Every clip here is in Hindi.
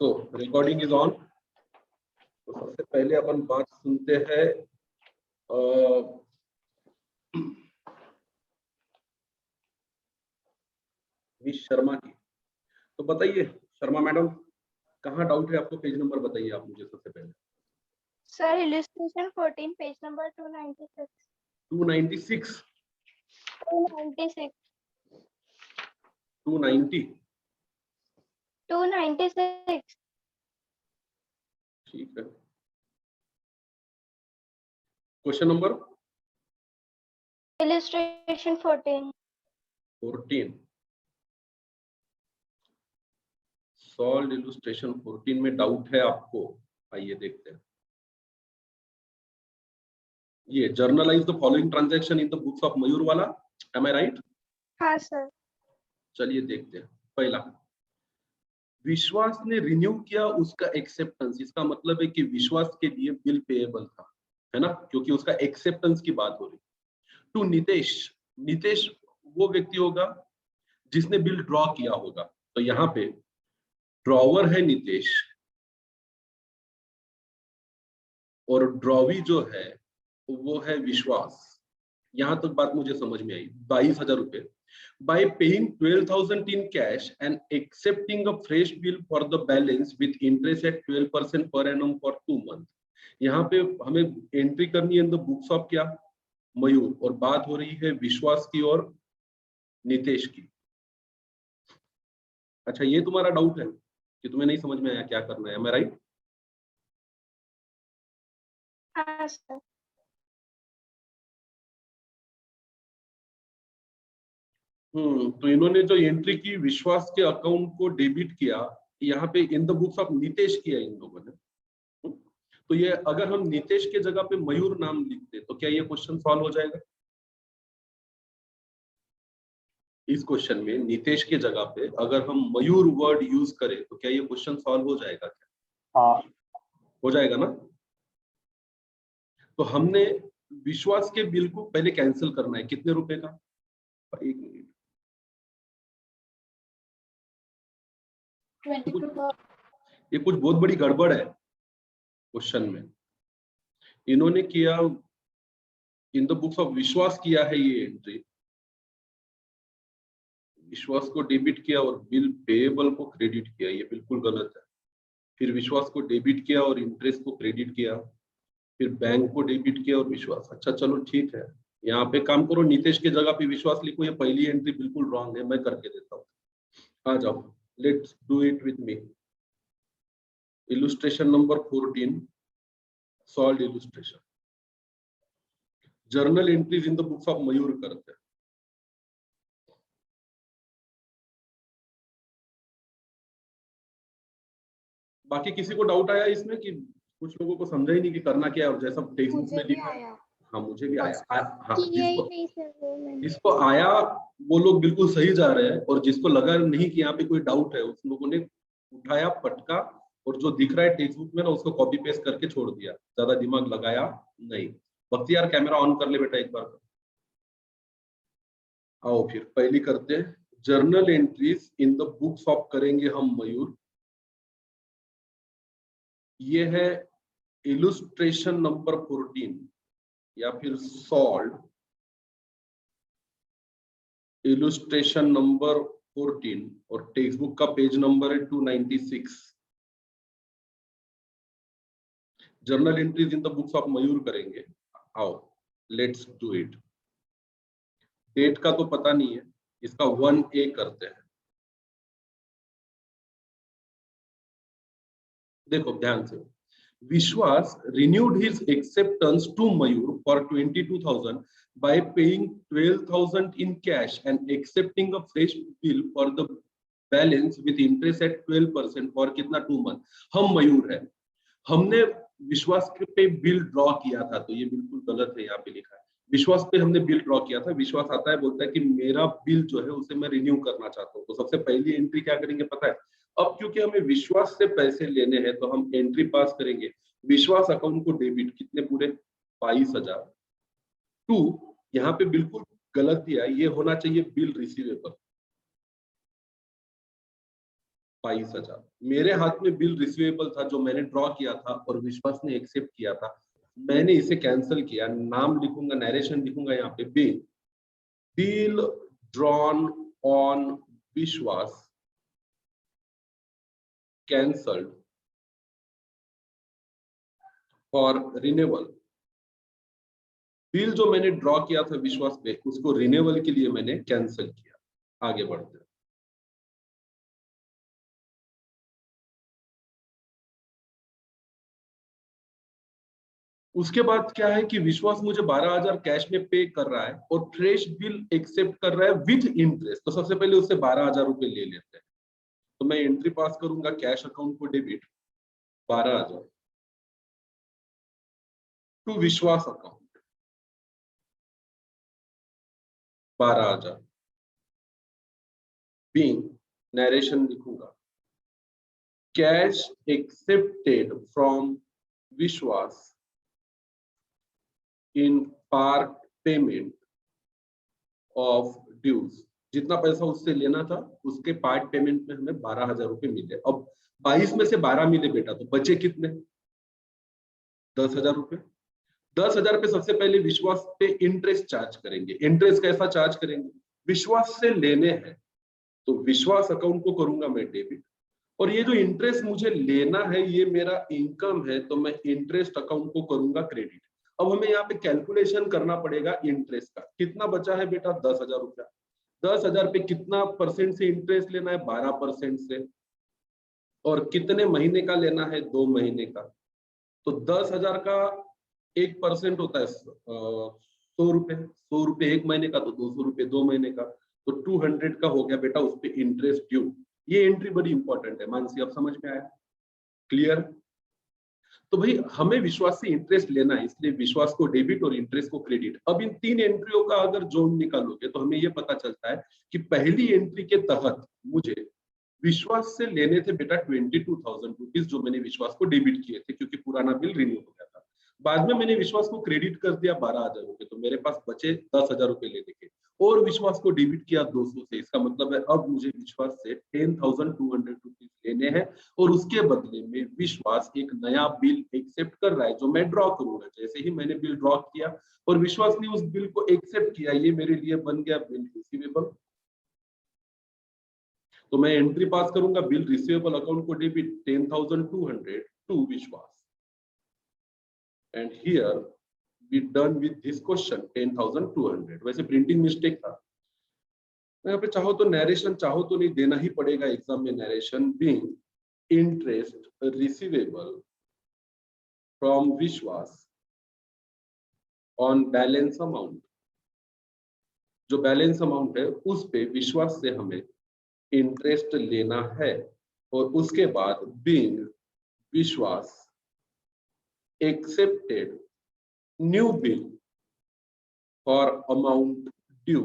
So recording is on. तो सबसे पहले अपन बात सुनते हैं मिस शर्मा की। तो बताइए शर्मा मैडम, कहाँ डाउट है आपको? पेज नंबर बताइए आप मुझे सबसे पहले। सर इलस्ट्रेशन 14 पेज नंबर 296 296 296 290 296 ठीक है। Question number illustration 14 solve illustration 14 में डाउट है आपको? आइए देखते हैं। ये journalize the following transaction in the books of Mayur वाला, एम आई राइट? हाँ सर। चलिए देखते हैं। पहला, विश्वास ने रिन्यू किया उसका एक्सेप्टेंस। इसका मतलब है कि विश्वास के लिए बिल पेएबल था, है ना, क्योंकि उसका एक्सेप्टेंस की बात हो रही। टू नितेश, नितेश वो व्यक्ति होगा जिसने बिल ड्रॉ किया होगा। तो यहाँ पे ड्रॉवर है नितेश और ड्रॉवी जो है वो है विश्वास। यहां तक बात मुझे समझ में आई। 22,000 रुपए by paying 12,000 in cash and accepting a fresh bill for the balance with interest at 12% per annum for 2 months। यहाँ पे हमें एंट्री करनी है इन द बुक्स ऑफ क्या? मयूर। और बात हो रही है विश्वास की और नितेश की। अच्छा, ये तुम्हारा डाउट है कि तुम्हें नहीं समझ में आया क्या करना है, मैं राइट? हाँ सर। तो इन्होंने जो एंट्री की विश्वास के अकाउंट को डेबिट किया, यहाँ पे इन द बुक्स ऑफ नितेश किया इन लोगों ने। तो ये अगर हम नितेश के जगह पे मयूर नाम लिखते तो क्या ये क्वेश्चन सॉल्व हो जाएगा? इस क्वेश्चन में नितेश के जगह पे अगर हम मयूर वर्ड यूज करें तो क्या ये क्वेश्चन सॉल्व हो जाएगा क्या? हाँ हो जाएगा ना। तो हमने विश्वास के बिल को पहले कैंसिल करना है। कितने रुपए का? 1 मिनट। ये कुछ बहुत बड़ी गड़बड़ है क्वेश्चन में। इन्होंने किया इन द बुक्स ऑफ विश्वास किया है ये एंट्री, विश्वास को डेबिट किया और बिल पेएबल को क्रेडिट किया। ये बिल्कुल गलत है। फिर विश्वास को डेबिट किया और इंटरेस्ट को क्रेडिट किया, फिर बैंक को डेबिट किया और विश्वास। अच्छा चलो ठीक है, यहाँ पे काम करो, नितेश के जगह पे विश्वास लिखो। ये पहली एंट्री बिल्कुल रॉन्ग है, मैं करके देता हूँ। आ जाओ, let's do it with me. Illustration number 14, solve illustration. Journal entries in the books of Mayur करते हैं। बाकी किसी को डाउट आया इसमें कि कुछ लोगों को समझा ही नहीं कि करना क्या है, और जैसा टेक्स्ट बुक में लिखा है। हाँ मुझे भी आया। हाँ, जिसको आया वो लोग बिल्कुल सही जा रहे हैं, और जिसको लगा नहीं कि यहाँ पे कोई डाउट है उस लोगों ने उठाया पटका और जो दिख रहा है टेक्स्ट बुक में ना उसको कॉपी पेस्ट करके छोड़ दिया, ज्यादा दिमाग लगाया नहीं। बख्तियार कैमरा ऑन कर ले बेटा एक बार। आओ फिर पहली करते हैं। Journal entries in the books of करेंगे हम मयूर। ये है इलस्ट्रेशन नंबर 14 या फिर सॉल्व इलस्ट्रेशन नंबर 14, और टेक्स्ट बुक का पेज नंबर है 296। Journal entries in the books of Mayur करेंगे। आओ लेट्स डू इट। डेट का तो पता नहीं है, इसका 1A करते हैं। देखो ध्यान से, विश्वास renewed his acceptance to Mayur for 22,000 by paying 12,000 in cash and accepting a fresh bill for the balance with interest at 12% for कितना 2 month। हम मयूर है, हमने विश्वास पे बिल ड्रॉ किया था, तो ये बिल्कुल गलत है। यहाँ पे लिखा है विश्वास पे हमने बिल ड्रॉ किया था। विश्वास आता है बोलता है कि मेरा बिल जो है उसे मैं रिन्यू करना चाहता हूँ। तो सबसे पहली एंट्री क्या करेंगे पता है? अब क्योंकि हमें विश्वास से पैसे लेने हैं तो हम एंट्री पास करेंगे विश्वास अकाउंट को डेबिट। कितने पूरे? 22,000। टू, यहाँ पे बिल्कुल गलत दिया, ये होना चाहिए बिल रिसीवेबल। 22,000। मेरे हाथ में बिल रिसीवेबल था जो मैंने ड्रॉ किया था और विश्वास ने एक्सेप्ट किया था। मैंने इसे कैंसिल किया, नाम लिखूंगा, नरेशन लिखूंगा यहाँ पे, बिल ड्रॉन ऑन विश्वास कैंसल्ड फॉर रिन्यूअल। बिल जो मैंने ड्रॉ किया था विश्वास पे, उसको रिन्यूअल के लिए मैंने कैंसिल किया। आगे बढ़ते हैं। उसके बाद क्या है कि विश्वास मुझे 12,000 कैश में पे कर रहा है और फ्रेश बिल एक्सेप्ट कर रहा है विथ इंटरेस्ट। तो सबसे पहले उससे 12,000 रुपए ले लेते हैं। तो मैं एंट्री पास करूंगा, कैश अकाउंट को debit 12,000 to Vishwas account 12,000। Being narration लिखूंगा, cash accepted from Vishwas in part payment of dues. जितना पैसा उससे लेना था उसके पार्ट पेमेंट में हमें 12,000 रुपए मिले। अब 22 में से 12 मिले बेटा, तो बचे कितने? 10,000 रुपए। 10,000 पे सबसे पहले विश्वास पे इंटरेस्ट चार्ज करेंगे। इंटरेस्ट कैसा चार्ज करेंगे? विश्वास से लेने हैं तो विश्वास अकाउंट को करूंगा मैं डेबिट, और ये जो इंटरेस्ट मुझे लेना है ये मेरा इनकम है, तो मैं इंटरेस्ट अकाउंट को करूंगा क्रेडिट। अब हमें यहाँ पे कैलकुलेशन करना पड़ेगा इंटरेस्ट का। कितना बचा है बेटा? 10,000 रुपया। 10,000 पे कितना परसेंट से इंटरेस्ट लेना है? 12% से। और कितने महीने का लेना है? 2 महीने का। तो 10,000 का 1% होता है 100 रुपए। 100 रुपए 1 महीने का, तो 200 रुपए 2 महीने का, तो 200 का हो गया बेटा उस पे इंटरेस्ट ड्यू। ये एंट्री बड़ी इंपॉर्टेंट है। मानसी, अब समझ में आया? क्लियर? तो भाई हमें विश्वास से इंटरेस्ट लेना है, इसलिए विश्वास को डेबिट और इंटरेस्ट को क्रेडिट। अब इन 3 एंट्रियों का अगर जोड़ निकालोगे तो हमें ये पता चलता है कि पहली एंट्री के तहत मुझे विश्वास से लेने थे बेटा 22,000 रुपीज, जो मैंने विश्वास को डेबिट किए थे क्योंकि पुराना बिल रिन्यू हो गया था। बाद में मैंने विश्वास को क्रेडिट कर दिया 12,000 रुपए, तो मेरे पास बचे 10,000 रुपए लेने के, और विश्वास को डेबिट किया 200 से। इसका मतलब है अब मुझे विश्वास से 10,200 रुपीज लेने हैं, और उसके बदले में विश्वास एक नया बिल एक्सेप्ट कर रहा है जो मैं ड्रॉ करूंगा। जैसे ही मैंने बिल ड्रॉ किया और विश्वास ने उस बिल को एक्सेप्ट किया, ये मेरे लिए बन गया बिल रिसीवेबल। तो मैं एंट्री पास करूंगा, बिल रिसीवेबल अकाउंट को debit 10,200 to Vishwas. And here we done with this question 10,200। वैसे प्रिंटिंग मिस्टेक था। यहाँ पे चाहो तो नरेशन, चाहो तो नहीं देना ही पड़ेगा एग्जाम में narration. Being interest receivable from विश्वास ऑन बैलेंस अमाउंट। जो बैलेंस अमाउंट है उस पे विश्वास से हमें इंटरेस्ट लेना है, और उसके बाद बीइंग विश्वास accepted new bill for amount due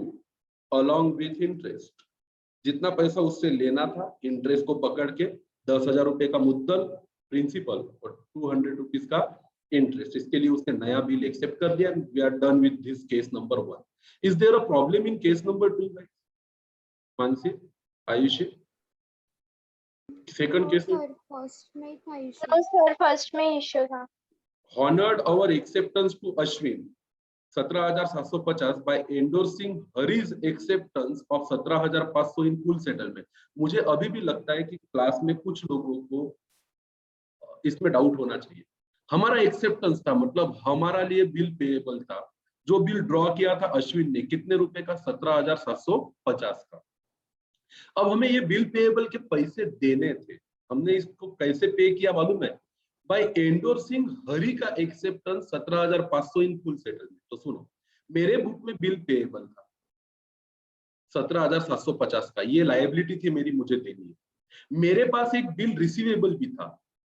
along with interest. जितना पैसा उससे लेना था इंटरेस्ट को पकड़ के, 10,000 रुपए का मुद्दल प्रिंसिपल और 200 रुपीज का इंटरेस्ट, इसके लिए उसने नया बिल एक्सेप्ट कर लिया। We are done with this case number 1। Is there a problem in case number 2? Mansi, Ayushi, second case में फर्स्ट में था इशू। नो सर, फर्स्ट में इशू था। honored our acceptance to Ashwin 17,750 by endorsing Hari's acceptance of 17,500 in full settlement। मुझे अभी भी लगता है कि क्लास में कुछ लोगों को इसमें डाउट होना चाहिए। हमारा एक्सेप्टेंस था, मतलब हमारा लिए बिल पेएबल था। जो बिल ड्रॉ किया था अश्विन ने, कितने रुपए का? 17,750 का। अब हमें ये बिल पेएबल के पैसे देने थे। हमने इसको कैसे पे किया मालूम है? बाय एंडोर्सिंग हरि का एक्सेप्टेंस 17,500 इन फुल सेटलमेंट। तो सुनो, मेरे बुक में बिल पेएबल था 17,750 का, ये लायबिलिटी थी मेरी, मुझे देनी है। मेरे पास एक बिल रिसीवेबल भी था,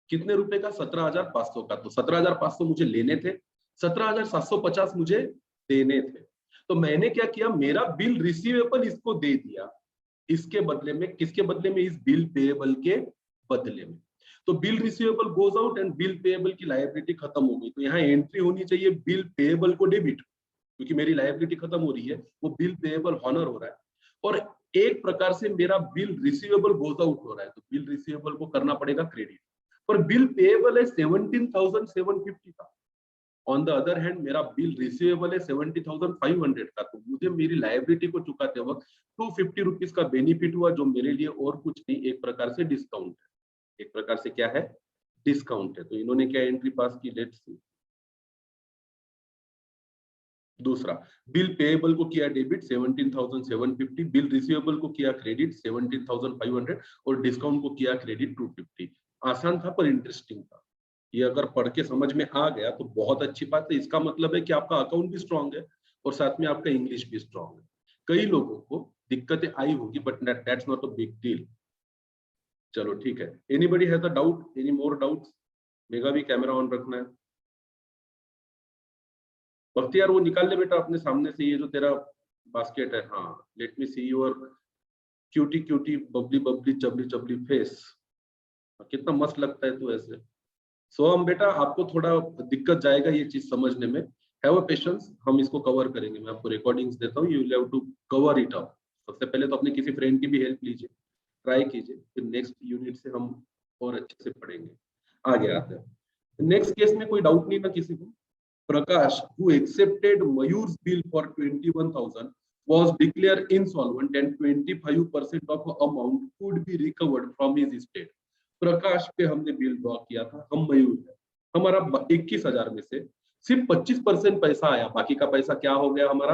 कितने रुपए का? 17,500 का। तो 17,500 मुझे लेने थे, 17,750 मुझे देने थे। तो मैंने क्या किया, मेरा बिल रिसीवेबल इसको दे दिया, इसके बदले में, किसके बदले में? इस बिल पेएबल के बदले में। तो bill receivable goes out and bill payable की लायबिलिटी खत्म हो गई। तो यहाँ एंट्री होनी चाहिए बिल पेएबल को डेबिट, क्योंकि मेरी लायबिलिटी खत्म हो रही है, वो बिल पेएबल हॉनर हो रहा है। और एक प्रकार से मेरा बिल रिसीवेबल गोज आउट हो रहा है, तो बिल रिसीवेबल को करना पड़ेगा क्रेडिट। पर बिल पेएबल है 17,750 का। ऑन द अदर हैंड मेरा बिल रिसीवेबल है 70,500 का, तो मुझे मेरी लायबिलिटी को चुकाते वक्त 250 रुपीज का बेनिफिट हुआ, जो मेरे लिए और कुछ नहीं, एक प्रकार से डिस्काउंट है। एक प्रकार से क्या है? डिस्काउंट है। तो इन्होंने क्या एंट्री पास की? Let's see. दूसरा, बिल पेएबल को किया डेबिट 17,750, बिल रिसीवेबल को किया क्रेडिट 17,500 और डिस्काउंट को किया क्रेडिट 250। आसान था पर इंटरेस्टिंग था। ये अगर पढ़ के समझ में आ गया तो बहुत अच्छी बात है। इसका मतलब है कि आपका अकाउंट भी स्ट्रांग है और साथ में आपका इंग्लिश भी स्ट्रांग है। कई लोगों को दिक्कतें आई होगी but that's not a big deal. चलो ठीक है। Anybody has a doubt? Any more doubts? Mega भी कैमरा ऑन रखना है। बख्तियार वो निकाल ले बेटा अपने सामने से, ये जो तेरा बास्केट है। हाँ, let me see your cutie cutie bubbly bubbly chubbly chubbly face. कितना मस्त लगता है तू ऐसे। सो हम बेटा आपको थोड़ा दिक्कत जाएगा ये चीज समझने में। हैव अ पेशेंस, हम इसको कवर करेंगे। मैं आपको रिकॉर्डिंग्स देता हूँ, you will have to cover it up. सबसे पहले तो अपने किसी फ्रेंड की भी हेल्प लीजिए, ट्राई कीजिए, फिर नेक्स्ट यूनिट से हम और अच्छे से पढ़ेंगे। आगे आते हैं। नेक्स्ट केस में कोई डाउट नहीं ना किसी को? Prakash, who accepted Mayur's bill for 21,000, was declared insolvent and 25% of amount could be recovered from his estate. प्रकाश पे हमने बिल ड्रॉ किया था, हम मयूर है, हमारा 21,000 में से सिर्फ 25% पैसा आया, बाकी का पैसा क्या हो गया? हमारा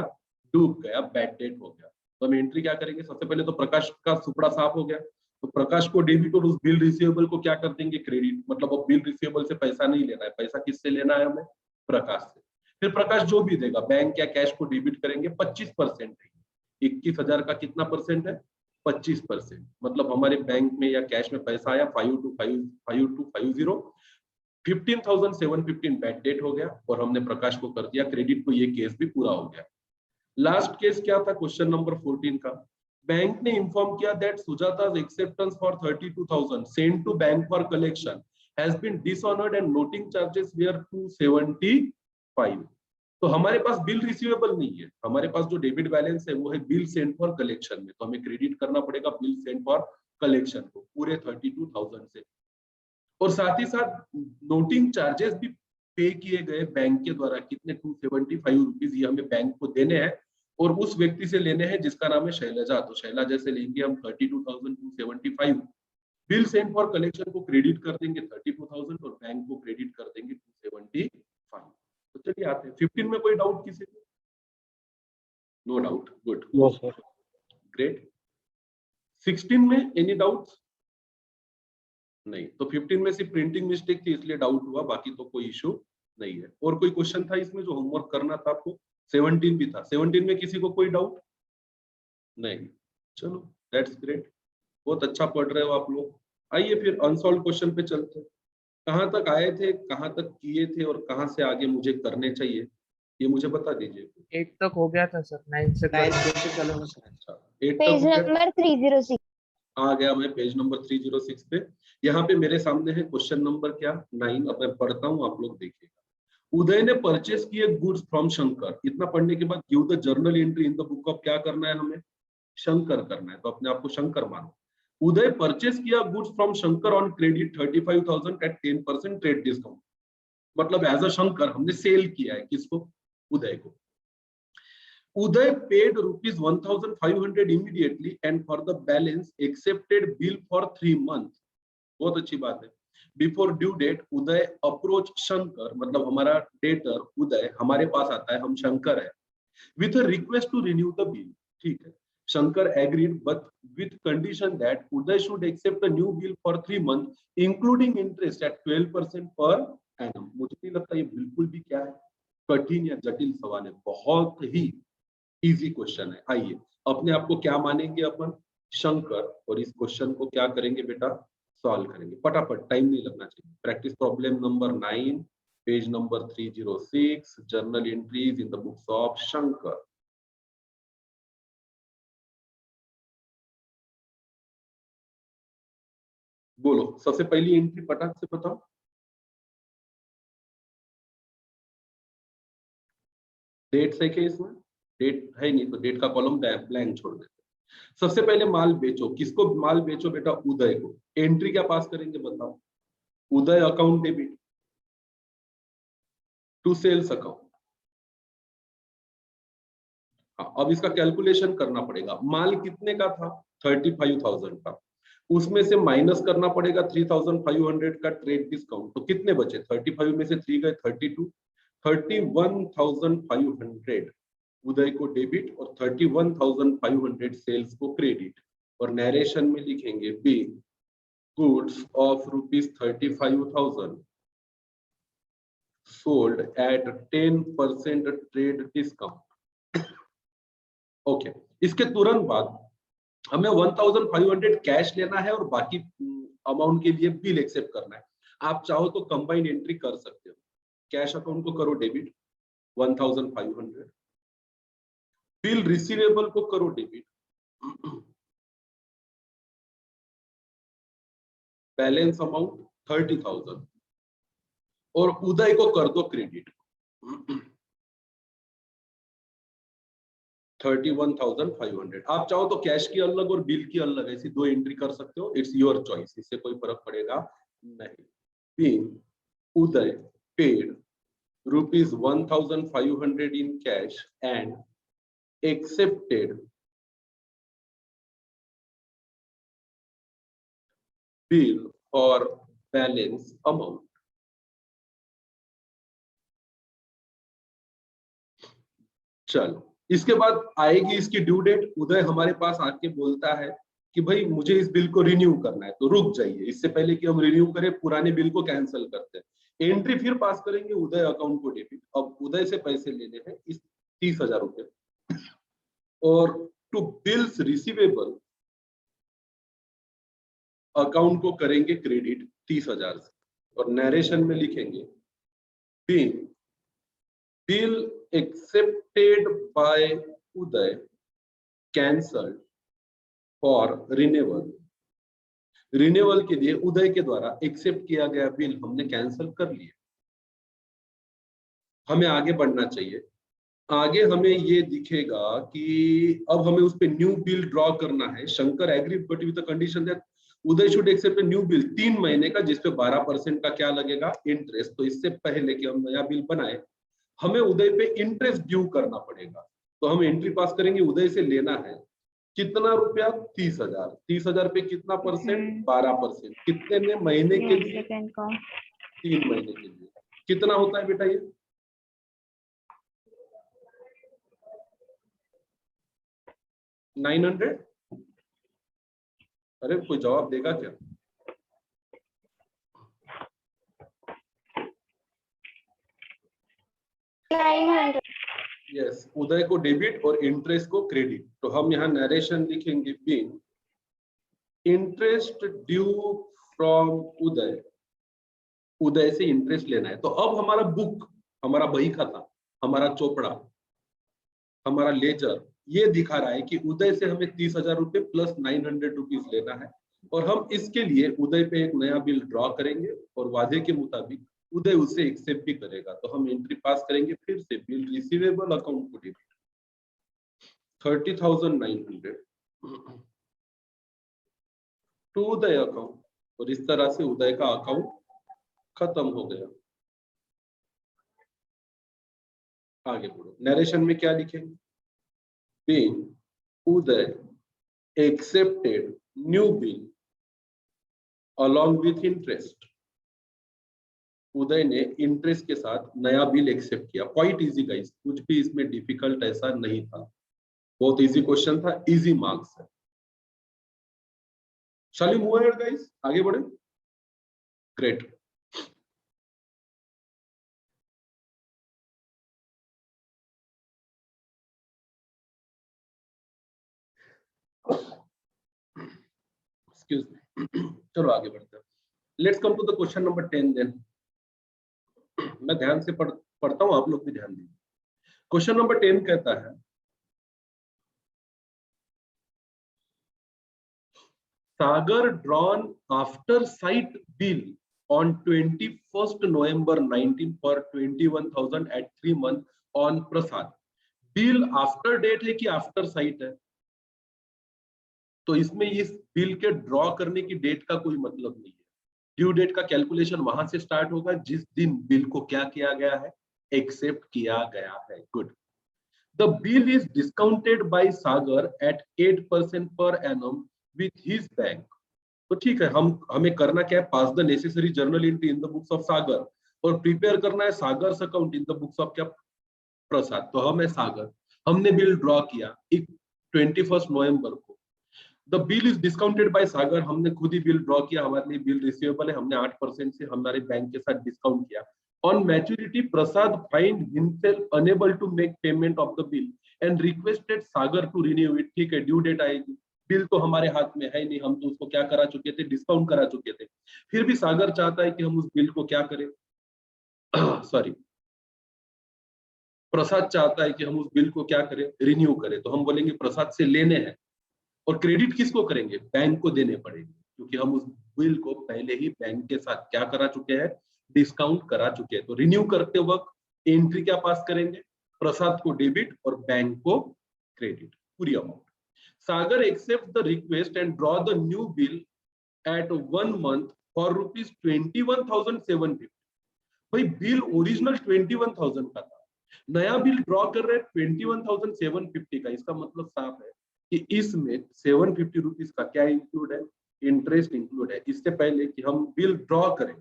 डूब गया, बैड डेट हो गया। तो हम एंट्री क्या करेंगे? सबसे पहले तो प्रकाश का सुपड़ा साफ हो गया, तो प्रकाश को डेबिट और उस बिल रिसीवेबल को क्या कर देंगे? क्रेडिट। मतलब अब बिल रिसीवेबल से पैसा नहीं लेना है, पैसा किससे लेना है हमें? प्रकाश से। फिर प्रकाश जो भी देगा बैंक या कैश को डेबिट करेंगे, 25%। 21,000 का कितना परसेंट है? 25%। मतलब हमारे बैंक में या कैश में पैसा आया 5250, 15,715 बैड डेट हो गया और हमने प्रकाश को कर दिया क्रेडिट, तो ये केस भी पूरा हो गया। लास्ट केस क्या था? क्वेश्चन नंबर 14 का। बैंक ने इन्फॉर्म किया that सुजाता's acceptance for 32,000 sent to bank for collection has been dishonored and noting charges were 275। तो हमारे पास बिल रिसीवेबल नहीं है, हमारे पास जो डेबिट बैलेंस है वो है बिल सेंट फॉर कलेक्शन में, तो हमें क्रेडिट करना पड़ेगा बिल सेंट फॉर कलेक्शन को पूरे 32,000 से। और साथ ही साथ नोटिंग चार्जेस भी पे किए गए बैंक के द्वारा, कितने? 275 रुपीज, ये हमें बैंक को देने हैं और उस व्यक्ति से लेने हैं जिसका नाम है शैलजा। तो शैलजा से लेंगे हम 32,275, बिल सेंट फॉर कलेक्शन को क्रेडिट कर देंगे 32,000 और बैंक को क्रेडिट कर देंगे 275। तो चलिए आते हैं 15 में। कोई डाउट किसी को? No doubt, good, no sir. Great. 16 में एनी डाउट? नहीं। तो 15 में सिर्फ प्रिंटिंग मिस्टेक थी इसलिए डाउट हुआ, बाकी तो कोई इशू नहीं है। और कोई क्वेश्चन था इसमें जो होमवर्क करना था आपको? 17 भी था। 17 में किसी को कोई डाउट? नहीं। चलो दैट्स ग्रेट, बहुत अच्छा पढ़ रहे हो आप लोग। आइए फिर अनसॉल्व क्वेश्चन पे चलते हैं। कहाँ तक आए थे, कहाँ तक किए थे और कहाँ से आगे मुझे करने चाहिए, ये मुझे बता दीजिए। 8 तक हो गया था सर, 9 से 12 चलो सर। अच्छा, 8 तक पेज हो गया। नंबर 306। आ गया मैं पेज नंबर 306 पे। यहाँ पे मेरे सामने है क्वेश्चन नंबर क्या? 9। अब मैं पढ़ता हूँ, आप लोग देखिएगा। उदय ने परचेस किए गुड्स फ्रॉम शंकर। इतना पढ़ने के बाद give the journal entry in the book of, क्या करना है हमें? शंकर करना है, तो अपने आप को शंकर मानो। उदय परचेस किया goods from Shankar on credit 35,000 at 10% trade discount. मतलब एज अ शंकर हमने सेल किया है, किसको? उदय को। Uday paid rupees 1,500 immediately and for the balance accepted bill for 3 months। बहुत अच्छी बात है। बिफोर ड्यू डेट उदय अप्रोच शंकर, मतलब हमारा डेटर उदय हमारे पास आता है, हम शंकर है, with a request to renew the bill. ठीक है, Shankar agreed but with condition that Uday should accept a new bill for 3 month including interest at 12% per annum. मुझे नहीं लगता ये बिल्कुल भी क्या है कठिन या जटिल सवाल है, बहुत ही इजी क्वेश्चन है। आइए अपने आप को क्या मानेंगे अपन? शंकर। और इस क्वेश्चन को क्या करेंगे बेटा? सॉल्व करेंगे फटाफट, टाइम नहीं लगना चाहिए। Practice problem number 9, page number 306, journal entries in the books of Shankar. बोलो सबसे पहली एंट्री फटाक से बताओ। डेट है क्या इसमें? डेट है नहीं तो डेट का कॉलम ब्लैंक छोड़ देते। सबसे पहले माल बेचो, किसको माल बेचो बेटा? उदय को। एंट्री क्या पास करेंगे बताओ? Uday account debit to sales account. हाँ, अब इसका कैलकुलेशन करना पड़ेगा। माल कितने का था? 35,000 का। उसमें से माइनस करना पड़ेगा 3,500 का ट्रेड डिस्काउंट। तो कितने बचे? 35 में से 3 गए 32, 31,500 उदय को डेबिट और 31,500 सेल्स को क्रेडिट। और नरेशन में लिखेंगे be goods of ₹35,000 sold at 10% trade discount. Okay, इसके तुरंत बाद हमें 1,500 कैश लेना है और बाकी अमाउंट के लिए बिल एक्सेप्ट करना है। आप चाहो तो कंबाइंड एंट्री कर सकते हो। कैश अकाउंट को करो डेबिट 1,500, बिल रिसीवेबल को करो डेबिट, बैलेंस अमाउंट 30,000 और उदय को कर दो क्रेडिट 31,500। आप चाहो तो कैश की अलग और बिल की अलग ऐसी दो एंट्री कर सकते हो। इट्स योर चॉइस, इससे कोई फर्क पड़ेगा नहीं। तीन, उदय paid ₹1,500 in cash and accepted bill for balance amount। चलो, इसके बाद आएगी इसकी ड्यू डेट। उदय हमारे पास आके बोलता है कि भाई मुझे इस बिल को रिन्यू करना है। तो रुक जाइए, इससे पहले कि हम रिन्यू करें पुराने बिल को कैंसिल करते हैं। एंट्री फिर पास करेंगे उदय अकाउंट को डेबिट। अब उदय से पैसे लेने हैं इस 30,000 रुपए और टू बिल्स रिसीवेबल अकाउंट को करेंगे क्रेडिट 30,000 से। और नरेशन में लिखेंगे bill accepted by Uday cancelled for renewal. Renewal के लिए उदय के द्वारा एक्सेप्ट किया गया बिल हमने कैंसिल कर लिया। हमें आगे बढ़ना चाहिए। आगे हमें ये दिखेगा कि अब हमें उस पे न्यू बिल ड्रॉ करना है। Shankar agree but with the condition that Uday should accept new bill 3 महीने का, जिसपे 12% का क्या लगेगा? इंटरेस्ट। तो इससे पहले कि हम नया बिल बनाए हमें उदय पे इंटरेस्ट ड्यू करना पड़ेगा। तो हम एंट्री पास करेंगे, उदय से लेना है कितना रुपया? 30,000। 30,000 पे कितना परसेंट? 12%। कितने में? महीने के लिए 3 महीने के लिए। कितना होता है बेटा ये? 900। अरे कोई जवाब देगा क्या? यस, उदय को डेबिट और इंटरेस्ट को क्रेडिट। तो हम यहाँ नरेशन लिखेंगे बीइंग इंटरेस्ट ड्यू फ्रॉम उदय। उदय से इंटरेस्ट लेना है। तो अब हमारा बुक, हमारा बही खाता, हमारा चोपड़ा, हमारा लेजर ये दिखा रहा है कि उदय से हमें 30,000 रुपए प्लस 900 रुपीज लेना है। और हम इसके लिए उदय पे एक नया बिल ड्रॉ करेंगे और वादे के मुताबिक उदय उसे एक्सेप्ट भी करेगा। तो हम एंट्री पास करेंगे फिर से बिल रिसीवेबल अकाउंट को डेबिट 30,900 टू उदय अकाउंट। और इस तरह से उदय का अकाउंट खत्म हो गया। आगे बढ़ो, नरेशन में क्या लिखेंगे? Being Uday accepted new bill along with interest. Uday ने इंटरेस्ट के साथ नया बिल एक्सेप्ट किया। क्वाइट इजी गाइस, कुछ भी इसमें डिफिकल्ट ऐसा नहीं था, बहुत इजी क्वेश्चन था, इजी मार्क्स है। Shall we move ahead guys? आगे बढ़े। ग्रेट। Excuse me. चलो आगे बढ़ते हैं। Let's come to the question number 10 then. मैं ध्यान से पढ़ता हूं, आप लोग भी ध्यान दीजिए। क्वेश्चन नंबर 10 कहता है Sagar drawn after sight bill on 21st November 19 for 21,000 at 3 month on Prasad. Bill after date है कि आफ्टर साइट है? तो इसमें इस बिल के ड्रॉ करने की डेट का कोई मतलब नहीं है। ड्यू डेट का कैलकुलेशन वहां से स्टार्ट होगा जिस दिन बिल को क्या किया गया है, एक्सेप्ट किया गया है। Good. The bill is discounted by Sagar at 8% per annum with his bank. तो ठीक है, हमें करना क्या है, pass the necessary journal entry in the books of Sagar और प्रिपेयर करना है Sagar's account in the books of क्या, प्रसाद। तो हम है सागर, हमने बिल ड्रॉ किया 21 नवंबर को। The bill is discounted by Sagar, हमने खुद ही बिल ड्रॉ किया, हमारे लिए बिल रिसीवेबल है, हमने 8% से हमारे बैंक के साथ डिस्काउंट किया। On maturity Prasad find himself unable to make payment of the bill and requested Sagar to renew it. ठीक है, ड्यू डेट आएगी, बिल तो हमारे हाथ में है नहीं, हम तो उसको क्या करा चुके थे, डिस्काउंट करा चुके थे। फिर भी सागर चाहता है कि हम उस बिल को क्या करें सॉरी, प्रसाद चाहता है कि हम उस बिल को क्या करें, रिन्यू करें। तो हम बोलेंगे प्रसाद से लेने हैं, और क्रेडिट किसको करेंगे, बैंक को देने पड़ेंगे, क्योंकि हम उस बिल को पहले ही बैंक के साथ क्या करा चुके हैं, डिस्काउंट करा चुके हैं। तो रिन्यू करते वक्त एंट्री क्या पास करेंगे, प्रसाद को डेबिट और बैंक को क्रेडिट, पूरी amount. Sagar accept the request and draw the new bill at 1 month for ₹21,750। भाई बिल ओरिजिनल 21,000 का था, नया बिल ड्रॉ कर रहे हैं 21,750 का। इसका मतलब साफ है कि इसमें 750 रुपीज का क्या इंक्लूड है, इंटरेस्ट इंक्लूड है। इससे पहले कि हम बिल ड्रॉ करें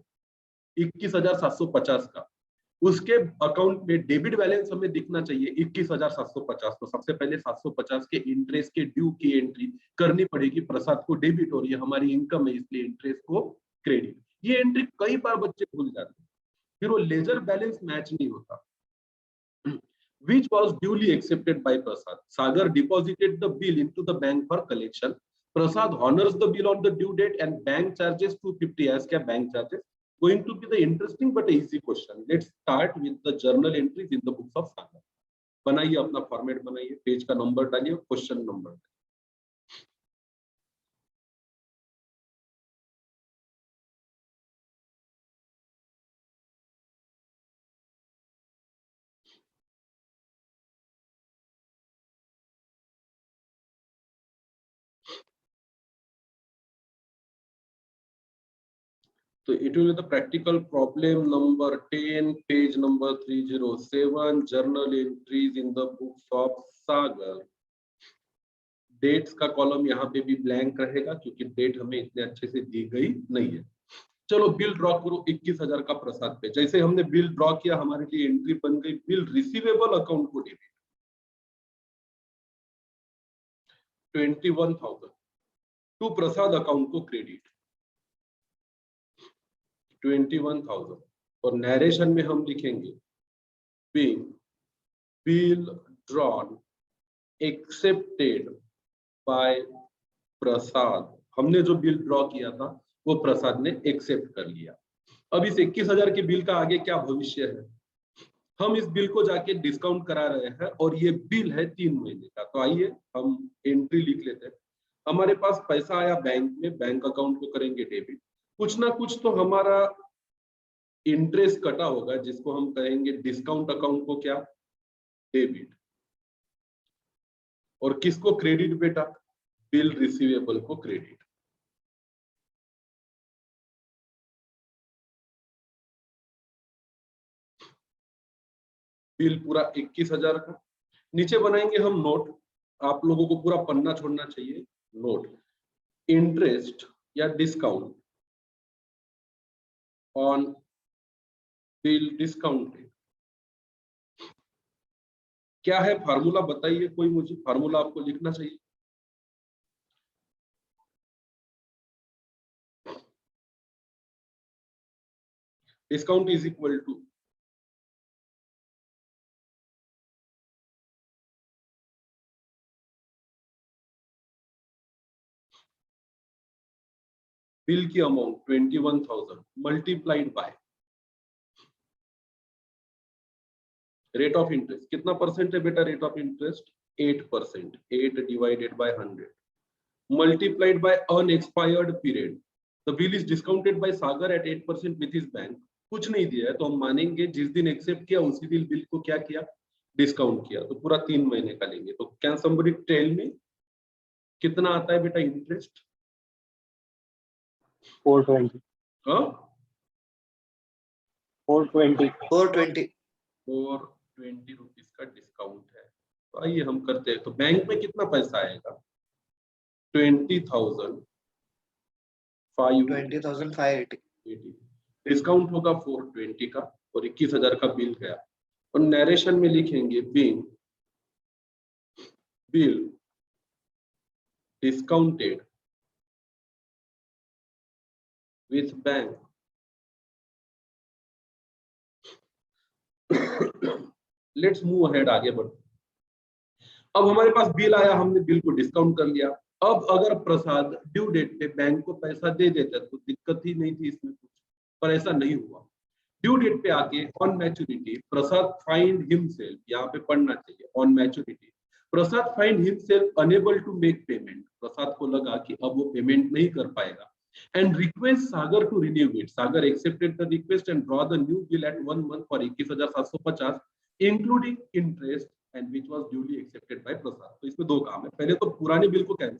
21,750 का, उसके अकाउंट में डेबिट बैलेंस हमें दिखना चाहिए 21,750। तो सबसे पहले 750 के इंटरेस्ट के ड्यू की एंट्री करनी पड़ेगी, प्रसाद को डेबिट और ये हमारी इनकम है इसलिए इंटरेस्ट को क्रेडिट। ये एंट्री कई बार बच्चे भूल जाते हैं, फिर वो लेजर बैलेंस मैच नहीं होता। Which was duly accepted by Prasad. Sagar deposited the bill into the bank for collection. Prasad honors the bill on the due date and bank charges 250 as क्या bank charges. Going to be the interesting but easy question. Let's start with the journal entries in the books of Sagar. बनाइए अपना फॉर्मेट बनाइए, पेज का नंबर डालिए, question number. So it will be the practical problem number 10, page number 307, journal entries in the books of Sagar. Dates का कॉलम यहाँ पे भी ब्लैंक रहेगा क्योंकि डेट हमें इतने अच्छे से दी गई नहीं है। चलो बिल ड्रॉ करो 21,000 का प्रसाद पे। जैसे हमने बिल ड्रॉ किया हमारे लिए एंट्री बन गई, बिल रिसीवेबल अकाउंट को डेबिट 21,000 टू प्रसाद अकाउंट को क्रेडिट 21,000। और नरेशन में हम लिखेंगे बिल ड्रॉन एक्सेप्टेड बाय प्रसाद। हमने जो बिल ड्रॉ किया था वो प्रसाद ने एक्सेप्ट कर लिया। अब इस 21,000 के बिल का आगे क्या भविष्य है, हम इस बिल को जाके डिस्काउंट करा रहे हैं और ये बिल है 3 महीने का। तो आइए हम एंट्री लिख लेते हैं। हमारे पास पैसा आया बैंक में, बैंक अकाउंट को करेंगे डेबिट, कुछ ना कुछ तो हमारा इंटरेस्ट कटा होगा जिसको हम कहेंगे डिस्काउंट अकाउंट को क्या, डेबिट। और किसको क्रेडिट बेटा, बिल रिसीवेबल को क्रेडिट। बिल पूरा 21,000 का। नीचे बनाएंगे हम नोट, आप लोगों को पूरा पन्ना छोड़ना चाहिए। नोट इंटरेस्ट या डिस्काउंट ऑन बिल डिस्काउंटेड। क्या है फार्मूला बताइए कोई, मुझे फार्मूला आपको लिखना चाहिए। Discount is equal to bill की amount 21,000 multiplied by rate of interest. कितना परसेंट है बेटा rate of interest, 8%। 8 divided by 100 multiplied by unexpired period. The bill is discounted by Sagar at 8% with his bank. कुछ नहीं दिया है तो हम मानेंगे जिस दिन एक्सेप्ट किया उसी दिन बिल को क्या किया, डिस्काउंट किया। तो पूरा 3 महीने का लेंगे। तो कैन समबडी टेल मी कितना आता है बेटा इंटरेस्ट? 420 हाँ 420 420 रुपीज का डिस्काउंट है। तो आइए हम करते हैं। तो बैंक में कितना पैसा आएगा? 20,580 डिस्काउंट होगा 420 का और 21,000 का बिल गया। और नरेशन में लिखेंगे bill discounted with bank let's move ahead, आगे बढ़ो। अब हमारे पास बिल आया, हमने बिल को डिस्काउंट कर लिया। अब अगर प्रसाद ड्यू डेट पे बैंक को पैसा दे देता तो दिक्कत ही नहीं थी इसमें कुछ, पर ऐसा नहीं हुआ। ड्यू डेट पे आके on maturity Prasad find himself, यहाँ पे पढ़ना चाहिए on maturity Prasad find himself unable to make payment. Prasad को लगा कि अब वो पेमेंट नहीं कर पाएगा and request Sagar to renew it. Sagar accepted the request and draw the new bill at 1 month for 21,750 including interest and which was duly accepted by Prasad. तो इसमें दो काम है, पहले तो पुराने बिल को कैंसिल,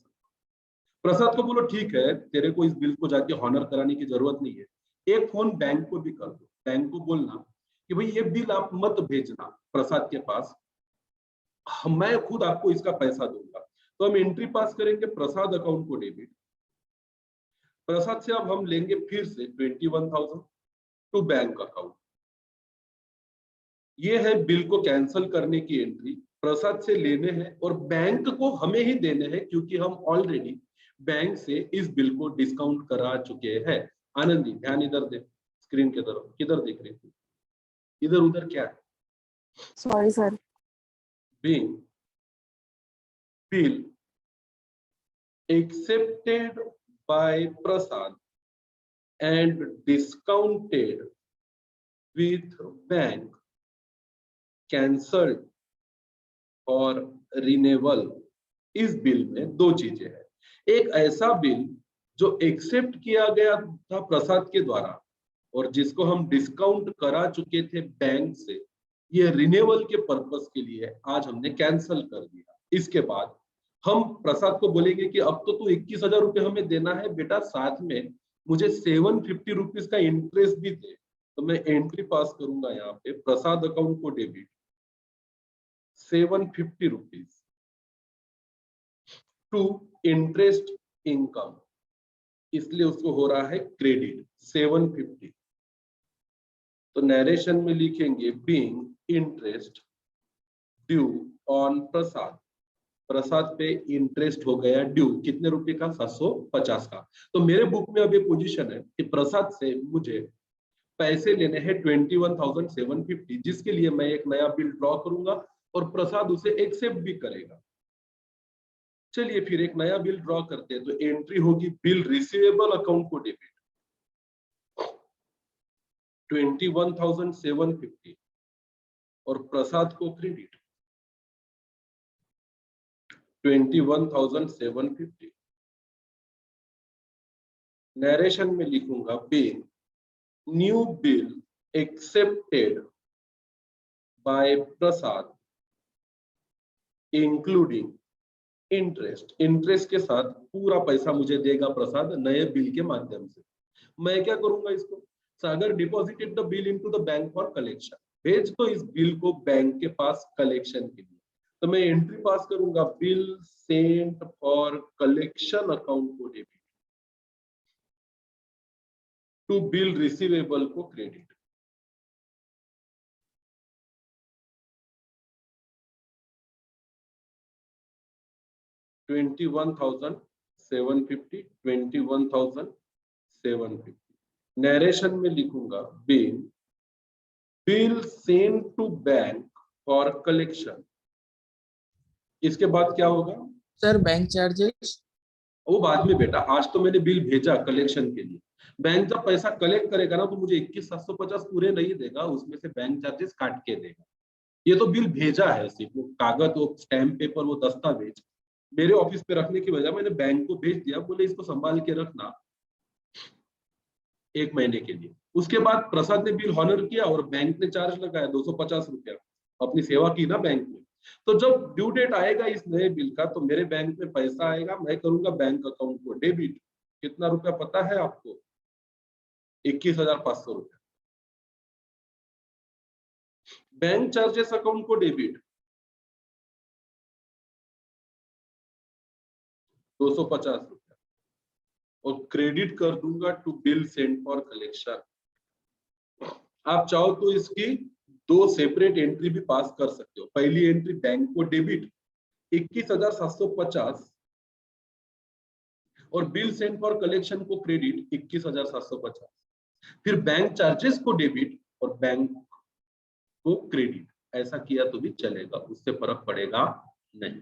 प्रसाद को बोलो ठीक है तेरे को इस बिल को जाके हॉनर कराने की जरूरत नहीं है, एक फोन बैंक को भी कर दो। बैंक को बोलना कि भाई ये बिल आप मत भेजना प्रसाद के पास, मैं खुद आपको इसका पैसा दूंगा। तो हम एंट्री पास करेंगे प्रसाद अकाउंट को डेबिट। प्रसाद से अब हम लेंगे फिर से 21,000 टू बैंक अकाउंट। ये है बिल को कैंसिल करने की एंट्री, प्रसाद से लेने हैं और बैंक को हमें ही देने हैं क्योंकि हम ऑलरेडी बैंक से इस बिल को डिस्काउंट करा चुके हैं। आनंद जी ध्यान इधर दे, स्क्रीन की तरफ, किधर देख रही थी? इधर उधर क्या है? Sorry sir. Bill accepted by Prasad and discounted with bank cancelled और रिनेवल। इस बिल में दो चीजें हैं, एक ऐसा बिल जो एक्सेप्ट किया गया था प्रसाद के द्वारा और जिसको हम डिस्काउंट करा चुके थे बैंक से, ये रिनेवल के पर्पस के लिए आज हमने कैंसिल कर दिया। इसके बाद हम प्रसाद को बोलेंगे कि अब तो तू 21,000 रुपये हमें देना है बेटा, साथ में मुझे 750 रुपीज का इंटरेस्ट भी दे। तो मैं एंट्री पास करूंगा यहाँ पे प्रसाद अकाउंट को debit 750 rupees to interest income, इसलिए उसको हो रहा है क्रेडिट 750। तो नरेशन में लिखेंगे बीइंग इंटरेस्ट ड्यू ऑन प्रसाद। प्रसाद पे इंटरेस्ट हो गया ड्यू, कितने रुपए का? 750 का। तो मेरे बुक में अब ये पोजीशन है कि प्रसाद से मुझे पैसे लेने हैं 21,750, जिसके लिए मैं एक नया बिल ड्रॉ करूंगा और प्रसाद उसे एक्सेप्ट भी करेगा। चलिए फिर एक नया बिल ड्रॉ करते हैं। तो एंट्री होगी बिल रिसीवेबल अकाउंट को डेबिट 21,750 और प्रसाद को क्रेडिट 21,750। नरेशन में लिखूंगा bill new bill accepted by Prasad including interest. Interest के साथ पूरा पैसा मुझे देगा प्रसाद नए बिल के माध्यम से। मैं क्या करूंगा इसको? Sagar deposited the bill into the bank for collection, भेज तो इस बिल को बैंक के पास कलेक्शन के लिए। तो मैं एंट्री पास करूंगा bill sent for collection account को डेबिट टू बिल रिसीवेबल को क्रेडिट। $21,750 $21,750। नरेशन में लिखूंगा bill sent to bank for collection. इसके बाद क्या होगा सर? बैंक चार्जेस वो बाद में बेटा, आज तो मैंने बिल भेजा कलेक्शन के लिए। बैंक जब पैसा कलेक्ट करेगा ना तो मुझे 21,750 पूरे नहीं देगा, उसमें से बैंक चार्जेस काट के देगा। ये तो बिल भेजा है, सिर्फ वो कागज, वो स्टैम्प पेपर, वो दस्तावेज मेरे ऑफिस पे रखने की वजह मैंने बैंक को भेज दिया, बोले इसको संभाल के रखना 1 महीने के लिए। उसके बाद प्रसाद ने बिल हॉनर किया और बैंक ने चार्ज लगाया 250 रुपया। अपनी सेवा की ना बैंक में, तो जब ड्यू डेट आएगा इस नए बिल का तो मेरे बैंक में पैसा आएगा, मैं करूंगा बैंक अकाउंट को डेबिट। कितना रुपया पता है आपको? 21,500 रुपया। बैंक चार्जेस अकाउंट को डेबिट 250 रुपया और क्रेडिट कर दूंगा to bill send for collection. आप चाहो तो इसकी 2 सेपरेट एंट्री भी पास कर सकते हो। पहली एंट्री बैंक को डेबिट 21,750 और बिल सेंड फॉर कलेक्शन को क्रेडिट 21,750। फिर बैंक चार्जेस को डेबिट और बैंक को क्रेडिट। ऐसा किया तो भी चलेगा, उससे फर्क पड़ेगा नहीं।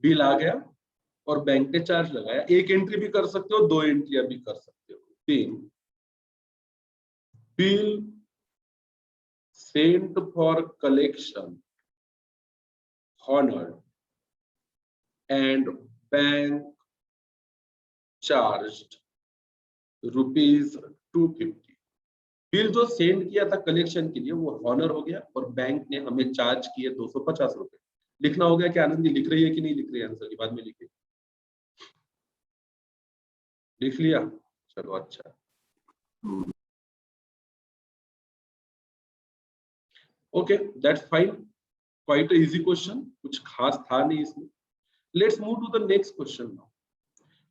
बिल आ गया और बैंक ने चार्ज लगाया, एक एंट्री भी कर सकते हो, 2 एंट्रियां भी कर सकते हो। 3 bill sent for collection honored and bank charged ₹250। Bill जो सेंड किया था कलेक्शन के लिए वो हॉनर हो गया और बैंक ने हमें चार्ज किए 250 रुपए। लिखना हो गया कि आनंदी लिख रही है कि नहीं लिख रही है? आंसर की बाद में लिखे। लिख लिया? चलो अच्छा। Okay, that's fine. Quite easy question, कुछ खास था नहीं इसमें। Let's move to the next question now.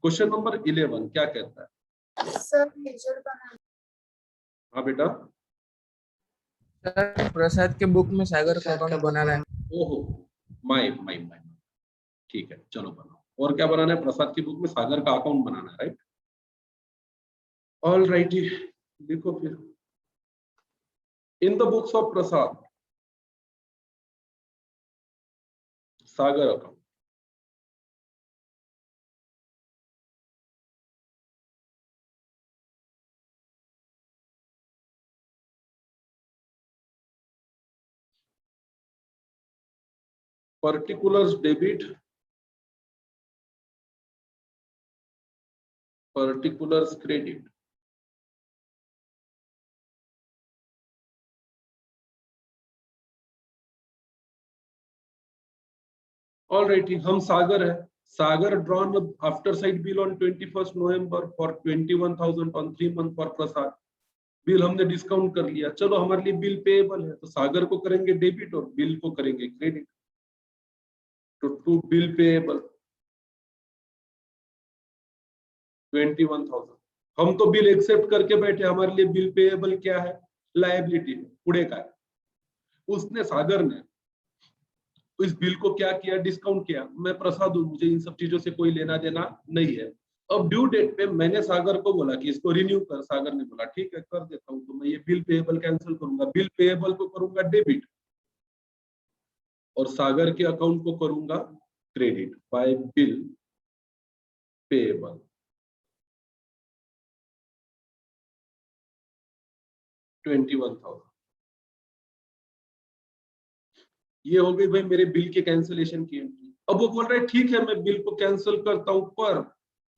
Question number 11 क्या कहता है? सर मेजर बनाना। हाँ बेटा। सर प्रसाद के बुक में सागर का अकाउंट बनाना है। ओहो, माय माय माय। ठीक है, चलो बनाओ। और क्या बनाना है? प्रसाद की बुक में सागर का अकाउंट बनाना है, राइट? ऑल राइटी, देखो फिर। इन the books of Prasad Sagar account, particulars debit, particulars credit, alrighty. हम सागर है, सागर drawn after side bill on 21st November for 21,000 on 3 month for Prasad. Bill हमने डिस्काउंट कर लिया, चलो हमारे लिए बिल पेएबल है तो सागर को करेंगे डेबिट और बिल को करेंगे क्रेडिट। तो टू बिल पेएबल 21,000। हम तो बिल एक्सेप्ट करके बैठे, हमारे लिए बिल पेएबल क्या है? लायबिलिटी है, पुणे का है। उसने सागर ने इस बिल को क्या किया? डिस्काउंट किया। मैं प्रसाद हूं, मुझे इन सब चीजों से कोई लेना देना नहीं है। अब ड्यू डेट पे मैंने सागर को बोला कि इसको रिन्यू कर। सागर ने बोला ठीक है कर देता हूं। तो मैं ये बिल पेएबल कैंसिल करूंगा, बिल पेएबल को करूंगा डेबिट और सागर के अकाउंट को करूंगा क्रेडिट बाय बिल पेएबल। $21,000। ये हो गई भाई मेरे बिल के कैंसिलेशन की एंट्री। अब वो बोल रहा है ठीक है मैं बिल को कैंसिल करता हूं पर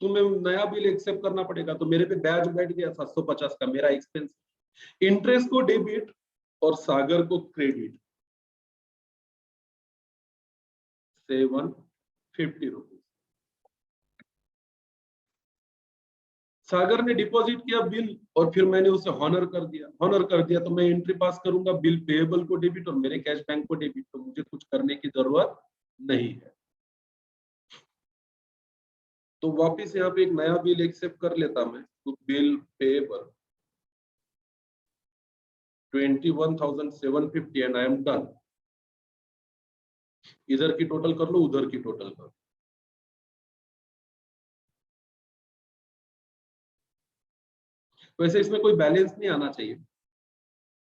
तुम्हें नया बिल एक्सेप्ट करना पड़ेगा। तो मेरे पे ब्याज बैठ गया 750 का, मेरा एक्सपेंस। इंटरेस्ट को डेबिट और सागर को क्रेडिट 750 रुपीज। सागर ने डिपॉजिट किया बिल और फिर मैंने उसे हॉनर कर दिया। हॉनर कर दिया तो मैं एंट्री पास करूंगा बिल पेएबल को डेबिट और मेरे कैश बैंक को डेबिट। तो मुझे कुछ करने की जरूरत नहीं है। तो वापिस यहाँ पे एक नया बिल एक्सेप्ट कर लेता मैं। तो bill payable 21,750 and I am done. इधर की टोटल कर लो, उधर की टोटल कर लो। वैसे इसमें कोई बैलेंस नहीं आना चाहिए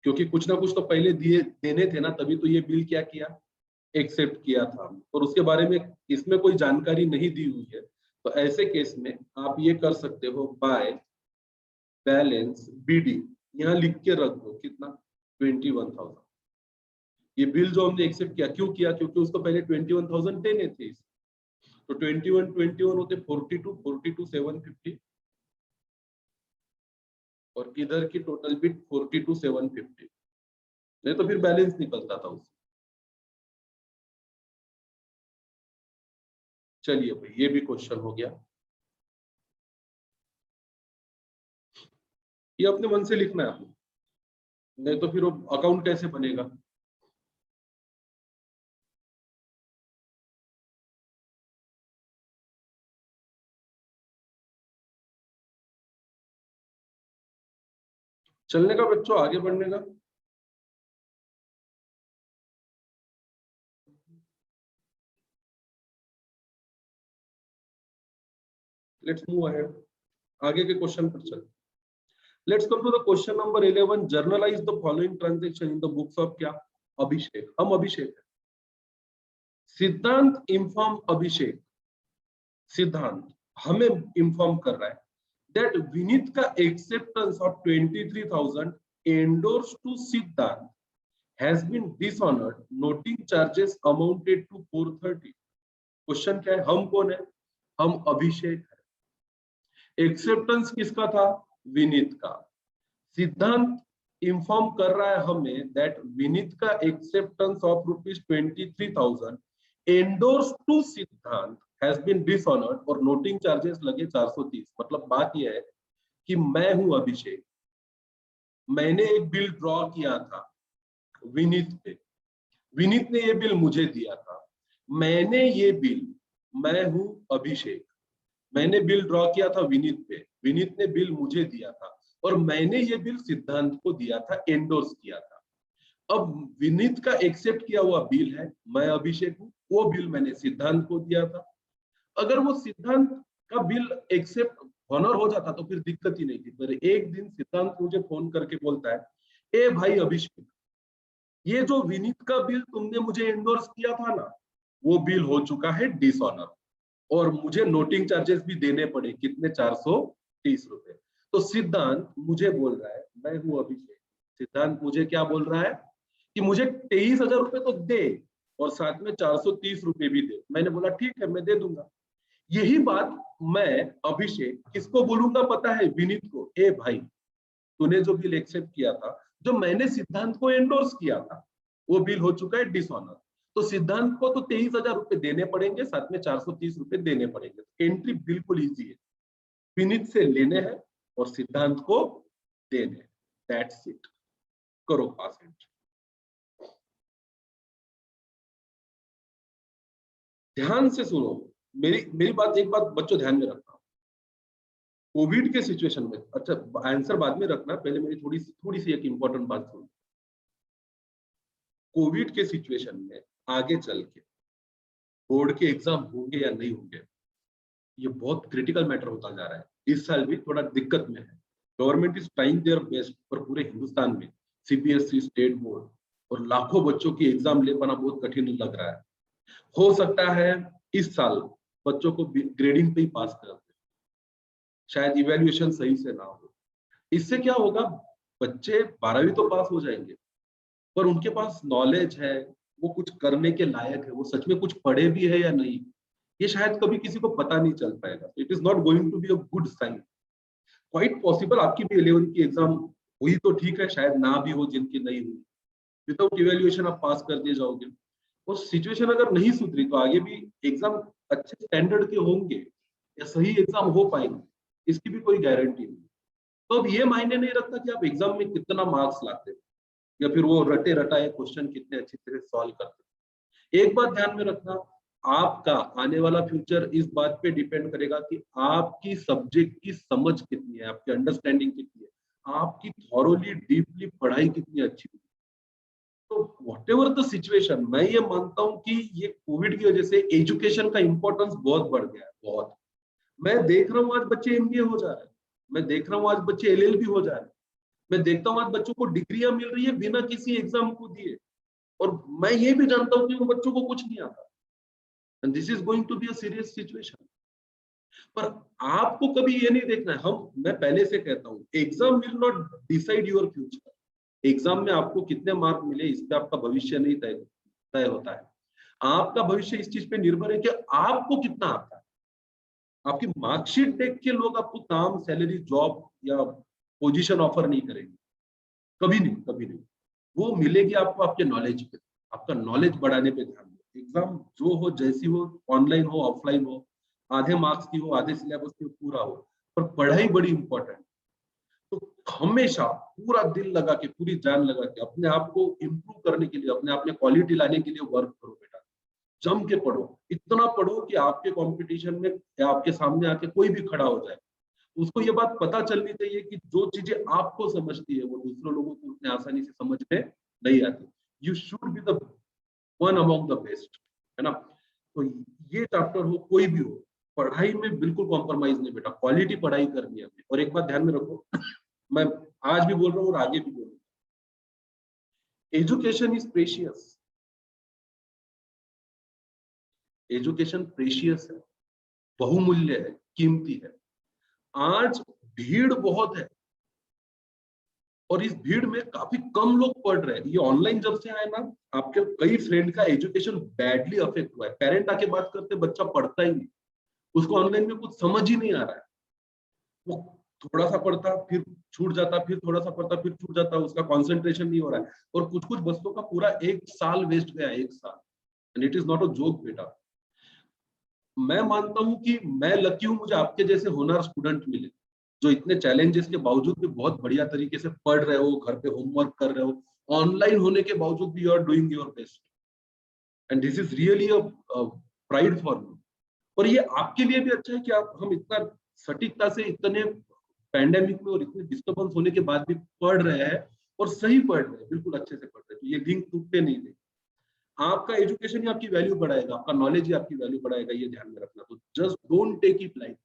क्योंकि कुछ ना कुछ तो पहले दिए देने थे ना, तभी तो ये बिल क्या किया? एक्सेप्ट किया था। और उसके बारे में इसमें कोई जानकारी नहीं दी हुई है। तो ऐसे केस में आप ये कर सकते हो बाय बैलेंस बीडी। यहाँ लिख के रख दो कितना? 21,000। ये बिल जो हमने एक्सेप्ट किया, क्यों किया? क्योंकि उसको पहले 21,000 देने थे। तो 21 होते 42 750 और इधर की टोटल बिट 42 750। नहीं तो फिर बैलेंस निकलता था उससे। चलिए भाई, ये भी क्वेश्चन हो गया। ये अपने मन से लिखना है आपको, नहीं तो फिर वो अकाउंट कैसे बनेगा। चलने का बच्चों, आगे बढ़ने का। लेट्स मूव अहेड, आगे के क्वेश्चन पर चल। Let's come to the question number 11। Journalize the following transaction in the books of क्या? अभिषेक। हम अभिषेक है। सिद्धांत इन्फॉर्म अभिषेक। सिद्धांत हमें इन्फॉर्म कर रहा है दैट विनीत का एक्सेप्टेंस ऑफ 23,000 एंडोर्स टू सिद्धांत has been dishonored, noting charges amounted to 430। Question क्या है? हम कौन है? हम अभिषेक है। एक्सेप्टेंस किसका था? विनीत का। सिद्धांत इन्फॉर्म कर रहा है हमें दैट विनीत का एक्सेप्टेंस ऑफ ₹23,000 एंडोर्स टू सिद्धांत हैज बीन डिसऑनर्ड और नोटिंग चार्जेस लगे 430। मतलब बात यह है कि मैं हूं अभिषेक, मैंने एक बिल ड्रॉ किया था विनीत पे, विनीत ने ये बिल मुझे दिया था, मैंने ये बिल, मैं हूं अभिषेक, मैंने बिल ड्रॉ किया था विनीत पे, विनीत ने बिल मुझे दिया था और मैंने ये बिल सिद्धांत को दिया था, एंडोर्स किया था। अब विनीत का एक्सेप्ट किया हुआ बिल है, मैं अभिषेक हूं, वो बिल मैंने सिद्धांत को दिया था। अगर वो सिद्धांत का बिल एक्सेप्ट ऑनर हो जाता तो फिर दिक्कत ही नहीं थी। पर एक दिन सिद्धांत मुझे फोन करके बोलता है, ए भाई अभिषेक, ये जो विनीत का बिल तुमने मुझे एंडोर्स किया था ना, वो बिल हो चुका है डिसऑनर और मुझे नोटिंग चार्जेस भी देने पड़े। कितने? 430 रुपए। तो सिद्धांत मुझे बोल रहा है, मैं हूं अभिषेक, सिद्धांत मुझे क्या बोल रहा है कि मुझे 23,000 रुपए तो दे और साथ में 430 रुपए भी दे। मैंने बोला ठीक है, मैं दे दूंगा। यही बात मैं अभिषेक किसको बोलूंगा पता है? विनीत को। ए भाई, तूने जो बिल एक्सेप्ट किया था, जो मैंने सिद्धांत को एंडोर्स किया था, वो बिल हो चुका है डिसऑनर। तो सिद्धांत को तो 23,000 रुपए देने पड़ेंगे, साथ में 430 रुपए देने पड़ेंगे। एंट्री बिल्कुल इजी है, विनीत से लेने हैं और सिद्धांत को देने। That's it. करो पास एंट्री। ध्यान से सुनो मेरी बात, एक बात बच्चों ध्यान में रखना। कोविड के सिचुएशन में, अच्छा आंसर बाद में रखना, पहले मेरी थोड़ी सी एक इंपॉर्टेंट बात सुनो। कोविड के सिचुएशन में आगे चल के बोर्ड के एग्जाम होंगे या नहीं होंगे, ये बहुत क्रिटिकल मैटर होता जा रहा है। इस साल भी थोड़ा दिक्कत में है। Government is trying their best, पर पूरे हिंदुस्तान में सीबीएसई, स्टेट बोर्ड और लाखों बच्चों की एग्जाम ले पाना बहुत कठिन लग रहा है। हो सकता है इस साल बच्चों को ग्रेडिंग पे ही पास कर दे, शायद इवेल्युएशन सही से ना हो। इससे क्या होगा? बच्चे 12वीं तो पास हो जाएंगे, पर उनके पास नॉलेज है, वो कुछ करने के लायक है, वो सच में कुछ पढ़े भी है या नहीं, ये शायद कभी किसी को पता नहीं चल पाएगा। It is not going to be a good sign. Quite possible आपकी भी 11th की एग्जाम हुई तो ठीक है, शायद ना भी हो जिनकी नहीं हुई, विदाउट इवेल्युएशन आप पास कर दिए जाओगे। और सिचुएशन अगर नहीं सुधरी तो आगे भी एग्जाम अच्छे स्टैंडर्ड के होंगे या सही एग्जाम हो पाएंगे, इसकी भी कोई गारंटी नहीं। तो अब ये मायने नहीं रखता कि आप एग्जाम में कितना मार्क्स लाते हो या फिर वो रटे रटाए क्वेश्चन कितने अच्छी तरह सॉल्व करते हो। एक बात ध्यान में रखना, आपका आने वाला फ्यूचर इस बात पे डिपेंड करेगा कि आपकी सब्जेक्ट की समझ कितनी है, आपकी अंडरस्टैंडिंग कितनी है, आपकी थॉरोली डीपली पढ़ाई कितनी अच्छी है। तो व्हाटएवर द सिचुएशन, मैं ये मानता हूं कि ये कोविड की वजह से एजुकेशन का इंपॉर्टेंस बहुत बढ़ गया है, बहुत। मैं देख रहा हूँ आज बच्चे एमबीए हो जा रहे हैं, मैं देख रहा हूँ आज बच्चे एलएलबी हो जा रहे हैं, मैं देखता हूँ आज बच्चों को डिग्रियां मिल रही है बिना किसी एग्जाम को दिए। और मैं ये भी जानता हूँ कि उन बच्चों को कुछ नहीं आता। And this is going to be a serious situation. पर आपको कभी ये नहीं देखना है, मैं पहले से कहता हूँ, exam will not decide your future. Exam में आपको कितने मार्क मिले इस पे आपका भविष्य नहीं तय होता है। आपका भविष्य इस चीज पे निर्भर है कि आपको कितना आता है। आपकी मार्कशीट देख के लोग आपको काम, सैलरी, जॉब या पोजीशन ऑफर नहीं करेंगे, कभी नहीं, कभी नहीं। वो मिलेगी आपको आपके नॉलेज पे, आपका नॉलेज बढ़ाने पे ध्यान दो। एग्जाम जो हो, जैसी हो, ऑनलाइन हो ऑफलाइन हो, आधे मार्क्स की हो, आधे सिलेबस की हो, पूरा हो, पर पढ़ाई बड़ी इंपॉर्टेंट। तो हमेशा पूरा दिल लगा के, पूरी जान लगा के अपने आप को इम्प्रूव करने के लिए, अपने आप में क्वालिटी लाने के लिए वर्क करो बेटा। जम के पढ़ो, इतना पढ़ो कि आपके कंपटीशन में या आपके सामने आके कोई भी खड़ा हो जाए, उसको ये बात पता चलनी चाहिए कि जो चीजें आपको समझती है वो दूसरे लोगों को उतने आसानी से समझ में नहीं आती। You should be the one among the best, है ना। तो ये चैप्टर हो, कोई भी हो, पढ़ाई में बिल्कुल कॉम्प्रोमाइज नहीं बेटा, क्वालिटी पढ़ाई करनी है हमें। और एक बात ध्यान में रखो, मैं आज भी बोल रहा हूँ और आगे भी बोलूंगा, education is precious. Education precious है, बहुमूल्य है, कीमती है। आज भीड़ बहुत है और इस भीड़ में काफी कम लोग पढ़ रहे हैं। ये ऑनलाइन जब से आए ना, आपके कई फ्रेंड का एजुकेशन बैडली अफेक्ट हुआ है। पेरेंट आके बात करते, बच्चा पढ़ता ही नहीं, उसको ऑनलाइन में कुछ समझ ही नहीं आ रहा है। वो थोड़ा सा पढ़ता फिर छूट जाता, फिर थोड़ा सा पढ़ता फिर छूट जाता, उसका कंसंट्रेशन नहीं हो रहा है। और कुछ कुछ बच्चों का पूरा 1 साल वेस्ट गया, 1 साल। And it is not a joke बेटा। मैं मानता हूं कि मैं लकी हूं, मुझे आपके जैसे होनहार स्टूडेंट मिले, जो इतने चैलेंजेस के बावजूद भी बहुत बढ़िया तरीके से पढ़ रहे हो, घर पे होमवर्क कर रहे हो, ऑनलाइन होने के बावजूद भी you are doing your best, and this is really a pride for me. और ये आपके लिए भी अच्छा है कि आप हम इतना सटीकता से, इतने पैंडेमिक में और इतने डिस्टर्बेंस होने के बाद भी पढ़ रहे हैं, और सही पढ़ रहे हैं, बिल्कुल अच्छे से पढ़ रहे हैं। तो ये लिंक टूटते नहीं दे। आपका एजुकेशन ही आपकी वैल्यू बढ़ाएगा, आपका नॉलेज ही आपकी वैल्यू बढ़ाएगा, ये ध्यान में रखना। तो just don't take it light.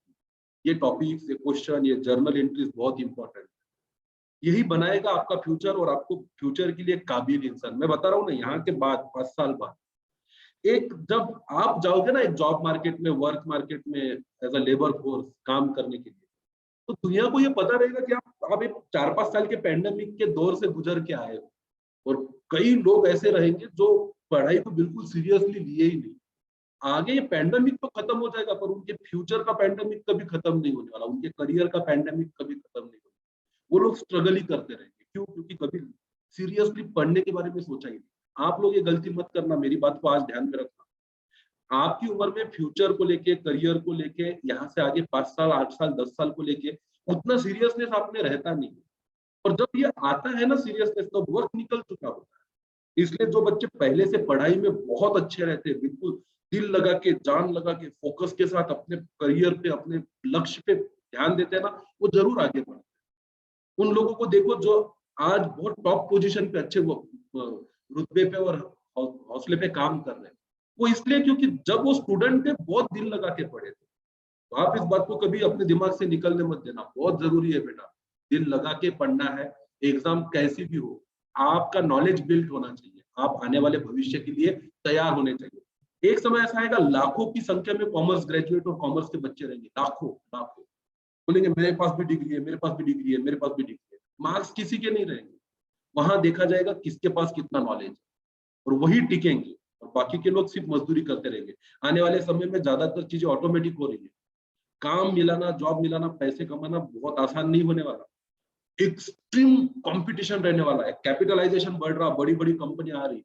ये टॉपिक्स, ये क्वेश्चन, ये जर्नल एंट्रीज बहुत इंपॉर्टेंट है। यही बनाएगा आपका फ्यूचर और आपको फ्यूचर के लिए काबिल इंसान। मैं बता रहा हूँ ना, यहाँ के बाद 5 साल बाद एक जब आप जाओगे ना एक जॉब मार्केट में, वर्क मार्केट में एज अ लेबर फोर्स काम करने के लिए, तो दुनिया को ये पता रहेगा कि आप एक 4-5 साल के पैंडेमिक के दौर से गुजर के आए हो। और कई लोग ऐसे रहेंगे जो पढ़ाई को बिल्कुल सीरियसली लिए ही नहीं। आगे ये पैंडेमिक तो खत्म हो जाएगा, पर उनके फ्यूचर का पैंडेमिक कभी खत्म नहीं होने वाला, उनके करियर का पैंडेमिक कभी खत्म नहीं होने वाला। वो लोग स्ट्रगल ही करते रहेंगे। क्यों? क्योंकि कभी सीरियसली पढ़ने के बारे में सोचा ही नहीं। आप लोग ये गलती मत करना, मेरी बात को आज ध्यान में रखना। आपकी उम्र में फ्यूचर को लेके, करियर को लेके, यहाँ से आगे 5 साल, 8 साल, 10 साल को लेके उतना सीरियसनेस आप में रहता नहीं। और जब ये आता है ना सीरियसनेस, तो वक्त निकल चुका होता है। इसलिए जो बच्चे पहले से पढ़ाई में बहुत अच्छे रहते हैं, बिल्कुल दिल लगा के, जान लगा के, फोकस के साथ अपने करियर पे, अपने लक्ष्य पे ध्यान देते हैं ना, वो जरूर आगे बढ़ते हैं। उन लोगों को देखो जो आज बहुत टॉप पोजीशन पे, अच्छे वो रुतबे पे और हौसले पे काम कर रहे हैं, वो इसलिए क्योंकि जब वो स्टूडेंट थे बहुत दिल लगा के पढ़े थे। तो आप इस बात को कभी अपने दिमाग से निकलने मत देना, बहुत जरूरी है बेटा। दिल लगा के पढ़ना है। एग्जाम कैसी भी हो, आपका नॉलेज बिल्ड होना चाहिए, आप आने वाले भविष्य के लिए तैयार होने चाहिए। एक समय ऐसा आएगा, लाखों की संख्या में कॉमर्स ग्रेजुएट और कॉमर्स के बच्चे रहेंगे, लाखों लाखों। बोलेंगे मेरे पास भी डिग्री है, मेरे पास भी डिग्री है, मेरे पास भी डिग्री है। मार्क्स किसी के नहीं रहेंगे। वहां देखा जाएगा किसके पास कितना नॉलेज है, और वही टिकेंगे, और बाकी के लोग सिर्फ मजदूरी करते रहेंगे। आने वाले समय में ज्यादातर चीजें ऑटोमेटिक हो रही है। काम मिलाना, जॉब मिलाना, पैसे कमाना बहुत आसान नहीं होने वाला। एक्सट्रीम कंपटीशन रहने वाला है। कैपिटलाइजेशन बढ़ रहा, बड़ी बड़ी कंपनी आ रही,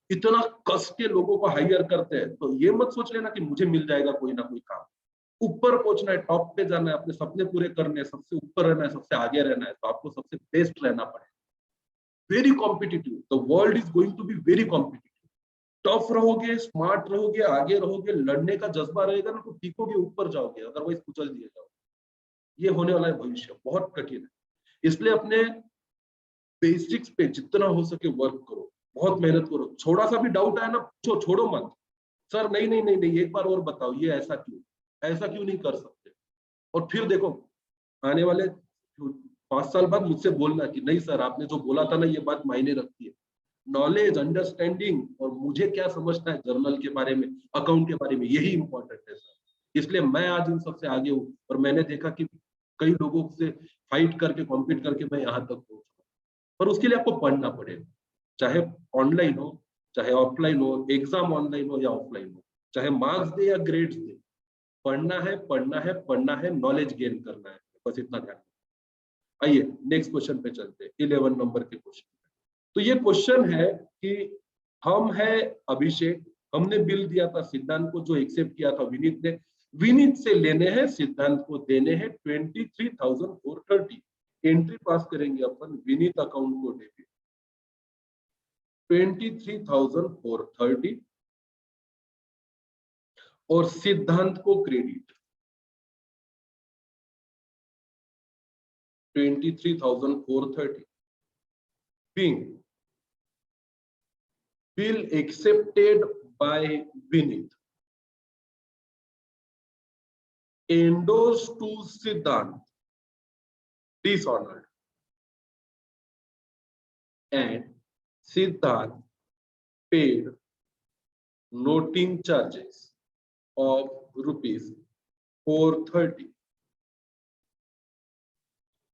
इतना कस के लोगों को हायर करते हैं। तो ये मत सोच लेना कि मुझे मिल जाएगा कोई ना कोई काम। ऊपर पहुंचना है, टॉप पे जाना है, अपने सपने पूरे करने हैं, सबसे ऊपर रहना है, सबसे आगे रहना है, तो आपको सबसे बेस्ट रहना पड़ेगा। Very competitive, the world is going to be very competitive. Tough रहोगे, स्मार्ट रहोगे, आगे रहोगे, लड़ने का जज्बा रहेगा ना, तो टिकोगे, ऊपर जाओगे, अदरवाइज कुचल दिए जाओगे। ये होने वाला है भविष्य, बहुत कठिन है। इसलिए अपने बेसिक्स पे जितना हो सके वर्क करो, बहुत मेहनत करो। थोड़ा सा भी डाउट आया ना, पूछो, छोड़ो मत। सर नहीं नहीं नहीं नहीं, एक बार और बताओ, ये ऐसा क्यों नहीं कर सकते। और फिर देखो, आने वाले 5 साल बाद मुझसे बोलना कि नहीं सर, आपने जो बोला था ना, ये बात मायने रखती है। नॉलेज, अंडरस्टैंडिंग, और मुझे क्या समझना है जर्नल के बारे में, अकाउंट के बारे में, यही इंपॉर्टेंट है सर। इसलिए मैं आज इन सबसे आगे हूँ, और मैंने देखा कि कई लोगों से फाइट करके, कॉम्पीट करके मैं यहाँ तक पहुंचा। पर उसके लिए आपको पढ़ना पड़ेगा, चाहे ऑनलाइन हो, चाहे ऑफलाइन हो, एग्जाम ऑनलाइन हो या ऑफलाइन हो, चाहे मार्क्स दे या ग्रेड्स दे। पढ़ना है, पढ़ना है, पढ़ना है, नॉलेज गेन करना है, बस इतना ध्यान। आइए नेक्स्ट क्वेश्चन पे चलते हैं, 11 नंबर के क्वेश्चन। तो ये क्वेश्चन है कि हम है अभिषेक, हमने बिल दिया था सिद्धांत को, जो एक्सेप्ट किया था विनीत ने। विनीत से लेने हैं, सिद्धांत को देने हैं 23,430। एंट्री पास करेंगे अपन, विनीत अकाउंट को डेबिट 23,430 और सिद्धांत को credit 23,430। being bill accepted by Vinit, endorsed to Siddhant, dishonored, and Siddhant paid noting charges of ₹430.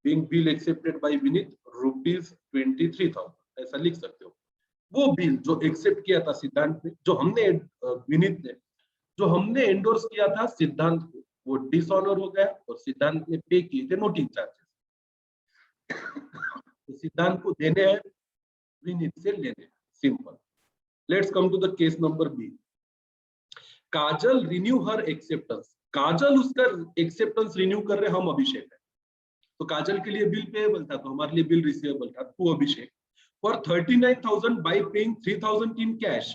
Being bill accepted by Vinit, ₹23,000, ऐसा लिख सकते हो। वो बिल जो एक्सेप्ट किया था सिद्धांत ने, जो हमने विनीत ने, जो हमने एंडोर्स किया था सिद्धांत को, वो डिसऑनर हो गया और सिद्धांत ने पे किए थे नोटिंग चार्जेस। तो सिद्धांत को देने हैं, विनीत से लेने हैं, simple. Let's come to the case number B. Kajal renew her acceptance. Kajal उसका एक्सेप्टेंस रिन्यू कर रहे, हम अभिषेक है, तो काजल के लिए बिल पेएबल था, तो हमारे लिए बिल रिसीवेबल था, तो अभिषेक for 39,000 by paying 3,000 in cash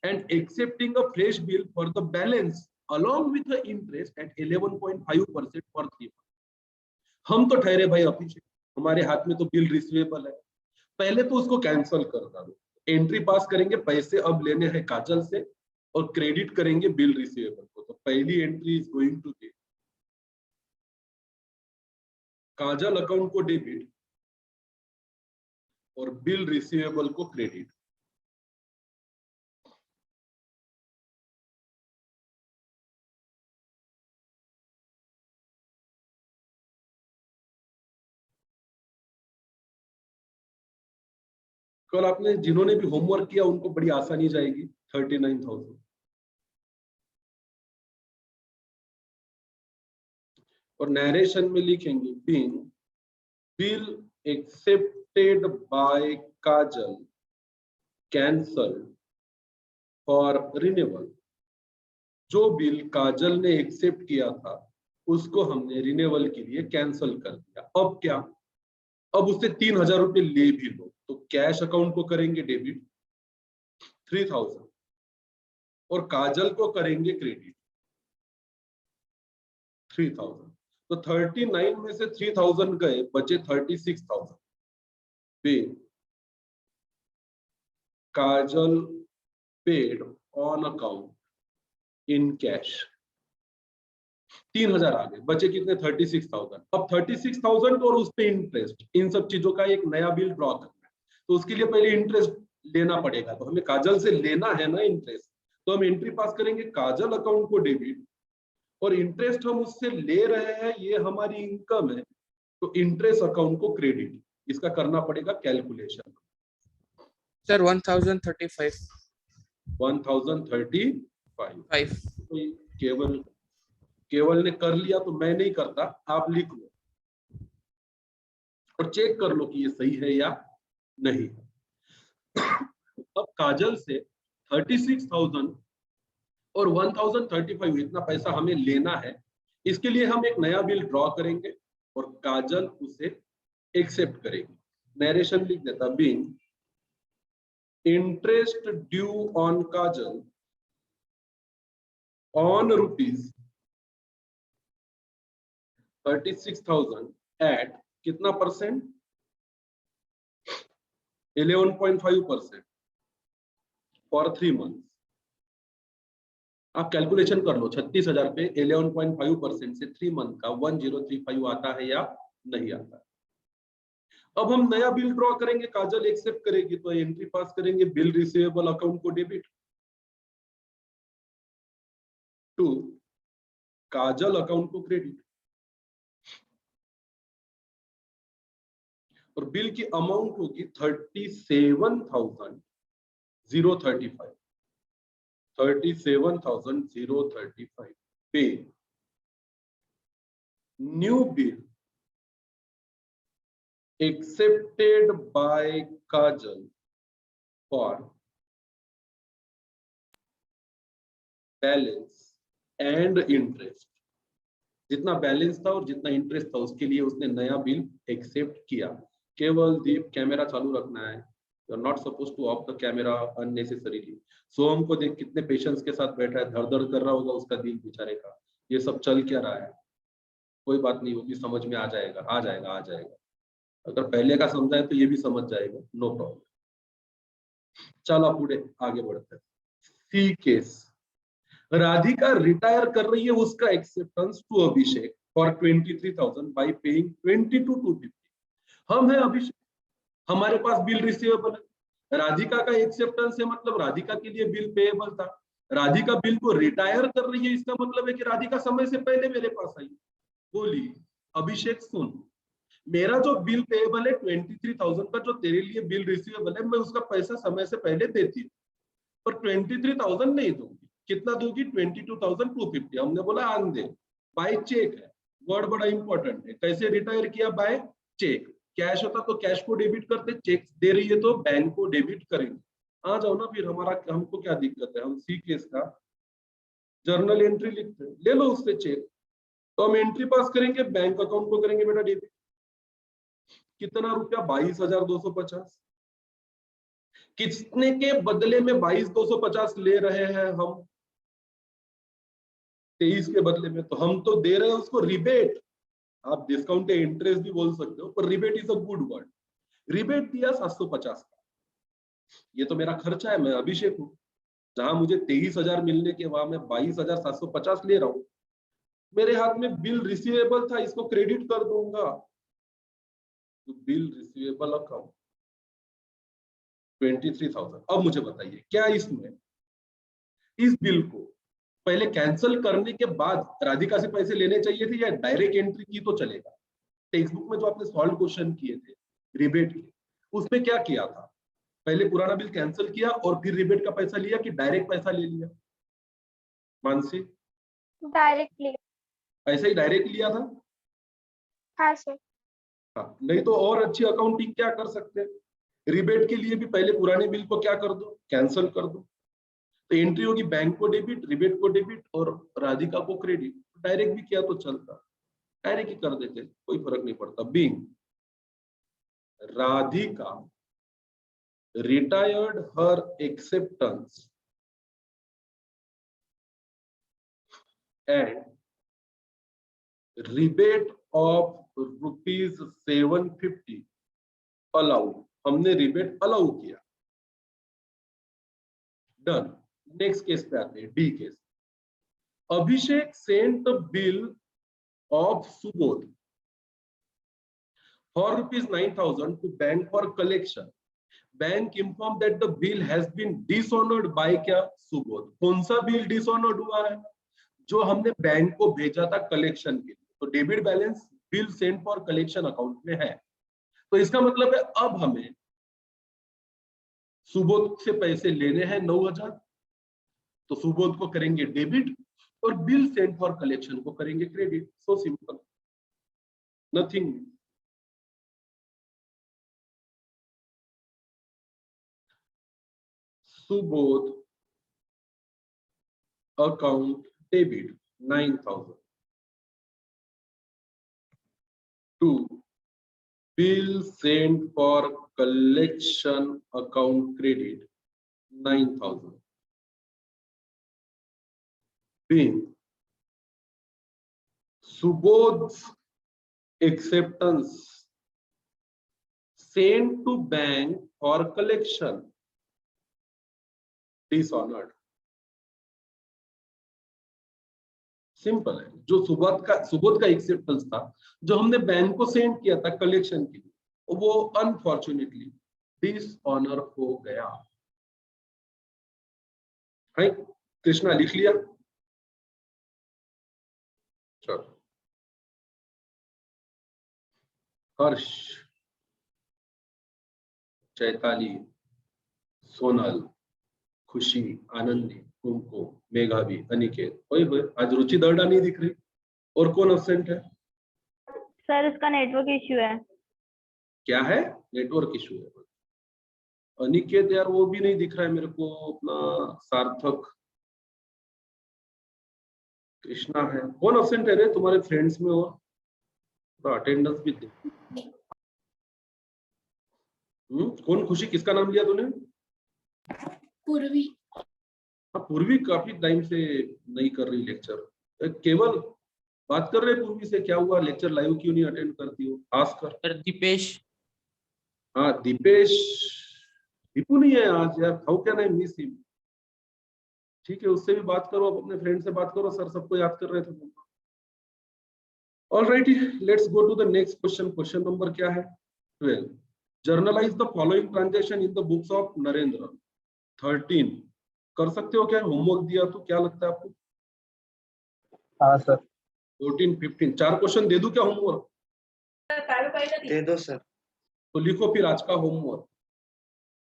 and accepting a fresh bill for the balance along with the interest at 11.5% for 3 months. हम तो ठहरे भाई अभिषेक, हमारे हाथ में तो बिल रिसीवेबल है, पहले तो उसको कैंसिल कर दो। एंट्री पास करेंगे, पैसे अब लेने हैं काजल से और क्रेडिट करेंगे बिल रिसीवेबल को। तो पहली entry is going to be Kajal account को डेबिट और बिल रिसीवेबल को क्रेडिट। कल आपने जिन्होंने भी होमवर्क किया उनको बड़ी आसानी जाएगी। 39,000 और नरेशन में लिखेंगे being bill accepted by Kajal cancel for renewal. जो बिल काजल ने एक्सेप्ट किया था उसको हमने रिन्यूअल के लिए कैंसिल कर दिया। अब क्या, अब उससे 3,000 रुपए ले भी लो, तो कैश अकाउंट को करेंगे डेबिट 3,000 और काजल को करेंगे क्रेडिट 3,000। तो 39 में से 3,000 गए, बचे 36,000 पे Kajal paid on account in cash. 3,000 आ गए, बचे कितने 36,000। अब 36,000 और उस पे इंटरेस्ट, इन सब चीजों का एक नया बिल ड्रॉ करना है, तो उसके लिए पहले इंटरेस्ट लेना पड़ेगा। तो हमें काजल से लेना है ना इंटरेस्ट, तो हम एंट्री पास करेंगे काजल अकाउंट को डेबिट और इंटरेस्ट हम उससे ले रहे हैं, ये हमारी इनकम है, तो इंटरेस्ट अकाउंट को क्रेडिट। इसका करना पड़ेगा कैलकुलेशन। सर 1035 1035। केवल ने कर लिया तो मैं नहीं करता, आप लिख लो और चेक कर लो कि ये सही है या नहीं। अब काजल से 36,000 और 1035 इतना पैसा हमें लेना है। इसके लिए हम एक नया बिल ड्रॉ करेंगे और काजल उसे एक्सेप्ट करेगी। नरेशन लिख देता, being interest due on Kajal on rupees 36,000 at कितना परसेंट, 11.5% फॉर 3 मंथ। आप कैलकुलेशन कर लो, 36,000 पे 11.5% से 3 मंथ का 1035 आता है या नहीं आता। अब हम नया बिल ड्रॉ करेंगे, काजल एक्सेप्ट करेगी तो एंट्री पास करेंगे बिल रिसीवेबल अकाउंट को डेबिट टू काजल अकाउंट को क्रेडिट और बिल की अमाउंट होगी 37,035। 37,035 पे new bill accepted by Kajal for balance and interest, जितना बैलेंस था और जितना इंटरेस्ट था उसके लिए उसने नया बिल एक्सेप्ट किया। केवल दीप कैमरा चालू रखना है, you are not suppose to off the camera unnecessarily. Soham को देख कितने पेशेंस के साथ बैठा है, धड़ धड़ कर रहा होगा उसका दिल बेचारे का, ये सब चल क्या रहा है। कोई बात नहीं, वो भी समझ में आ जाएगा आ जाएगा आ जाएगा। अगर पहले का समझा है तो ये भी समझ जाएगा, नो प्रॉब्लम। चलो पुढे आगे बढ़ते हैं। सी केस, राधिका रिटायर कर रही है उसका acceptance to Abhishek for 23,000 by paying 22,250। हम है अभिषेक, हमारे पास बिल रिसीवेबल है, राधिका का एक्सेप्टेंस है मतलब राधिका के लिए बिल पेएबल था। राधिका बिल को रिटायर कर रही है, इसका मतलब है कि राधिका समय से पहले मेरे पास आई। बोली अभिषेक सुन, मेरा जो बिल पेएबल है 23,000 का, जो तेरे लिए बिल रिसीवेबल है, मैं उसका पैसा समय से पहले देती हूँ, पर 23,000 नहीं दूंगी। कितना दूंगी? 22,250। हमने बोला आन दे, बाय चेक है, वर्ड बड़ा इंपॉर्टेंट है। कैसे रिटायर किया? Bye check. कैश होता तो कैश को डेबिट करते, चेक दे रही है तो बैंक को डेबिट करेंगे। आ जाओ ना फिर, हमारा हमको क्या दिक्कत है, हम सी केस का जर्नल एंट्री लिखते हैं, ले लो उससे चेक। तो हम एंट्री पास करेंगे, बैंक अकाउंट को करेंगे बेटा डेबिट। कितना रुपया? 22,250। कितने के बदले में 22,250 ले रहे हैं हम? 23 के बदले में। तो हम तो दे रहे हैं उसको रिबेट, आप डिस्काउंट या इंटरेस्ट भी बोल सकते हो, पर rebate is a good word. Rebate दिया 750 का, ये तो मेरा खर्चा है, मैं अभिषेक हूं। जहां मुझे 23,000 मिलने के वहां मैं 22,750 ले रहा हूं। मेरे हाथ में बिल रिसीवेबल था, इसको क्रेडिट कर दूंगा। तो बिल रिसीवेबल अकाउंट 23,000। अब मुझे बताइए क्या इसमें इस बिल को पहले कैंसिल करने के बाद राधिका से पैसे लेने चाहिए थे, या डायरेक्ट एंट्री की तो चलेगा? टेक्स्ट बुक में जो आपने सॉल्व क्वेश्चन किए थे रिबेट के, उसमें क्या किया था? पहले पुराना बिल कैंसिल किया और फिर रिबेट का पैसा लिया कि डायरेक्ट पैसा ले लिया? मानसी, डायरेक्टली। ऐसे ही डायरेक्ट लिया था? हाँ सर। हाँ, नहीं तो और अच्छी अकाउंटिंग क्या कर सकते हैं, रिबेट के लिए भी पहले पुराने बिल को क्या कर दो, कैंसिल कर दो। तो एंट्री होगी बैंक को डेबिट, रिबेट को डेबिट और राधिका को क्रेडिट। डायरेक्ट भी किया तो चलता, डायरेक्ट ही कर देते, कोई फर्क नहीं पड़ता। Being Radhika retired her acceptance and rebate of ₹750 allowed, हमने रिबेट अलाउ किया, डन। नेक्स्ट केस पे आते हैं, D case. Abhishek sent the bill of Subodh for ₹9,000 to bank for collection. Bank inform that the bill has been dishonoured by क्या? सुबोध। कौन सा बिल डिसऑनर्ड हुआ है? जो हमने बैंक को भेजा था कलेक्शन के लिए। तो debit balance bill send for collection account में है। तो इसका मतलब है अब हमें सुबोध से पैसे लेने हैं 9,000, तो सुबोध को करेंगे डेबिट और बिल सेंड फॉर कलेक्शन को करेंगे credit. So simple, nothing. Subodh account debit 9,000 to bill sent for collection account credit 9,000. Being Subodh's acceptance sent to bank for collection dishonored. Simple है, जो सुबोध का एक्सेप्टेंस था, जो हमने बैंक को सेंड किया था कलेक्शन के लिए, वो अनफॉर्चुनेटली डिसऑनर हो गया है। कृष्णा लिख लिया? चलो, हर्ष, चैताली, सोनल, खुशी, आनंदी, कुमको, मेघा भी, अनिकेत। ओए आज रुचि दर्डा नहीं दिख रही। और कौन अब्सेंट है? सर इसका नेटवर्क इश्यू है। क्या है? नेटवर्क इश्यू है। अनिकेत यार वो भी नहीं दिख रहा है मेरे को। अपना सार्थक, कृष्णा है। कौन अब्सेंट है रे तुम्हारे फ्रेंड्स में? और थोड़ा अटेंडेंस भी दे। कौन खुशी, किसका नाम लिया तूने? पूर्वी। हाँ पूर्वी काफी टाइम से नहीं कर रही लेक्चर। केवल बात कर रहे पूर्वी से, क्या हुआ लेक्चर लाइव क्यों नहीं अटेंड करती हो? आस कर। सर दीपेश। हाँ दीपेश, दीपू नहीं है आज यार, how can I miss him. ठीक है उससे भी बात करो, आप अपने फ्रेंड से बात करो, सर सबको याद कर रहे थे। Alright, let's go to the next question. Question number क्या है? 12। Journalize the following transaction in the books of Narendra. 13 कर सकते हो क्या? होमवर्क दिया तो क्या लगता है आपको? हाँ सर। 14, 15 4 क्वेश्चन दे दूं क्या होमवर्क? दे दो सर। तो लिखो फिर आज का homework.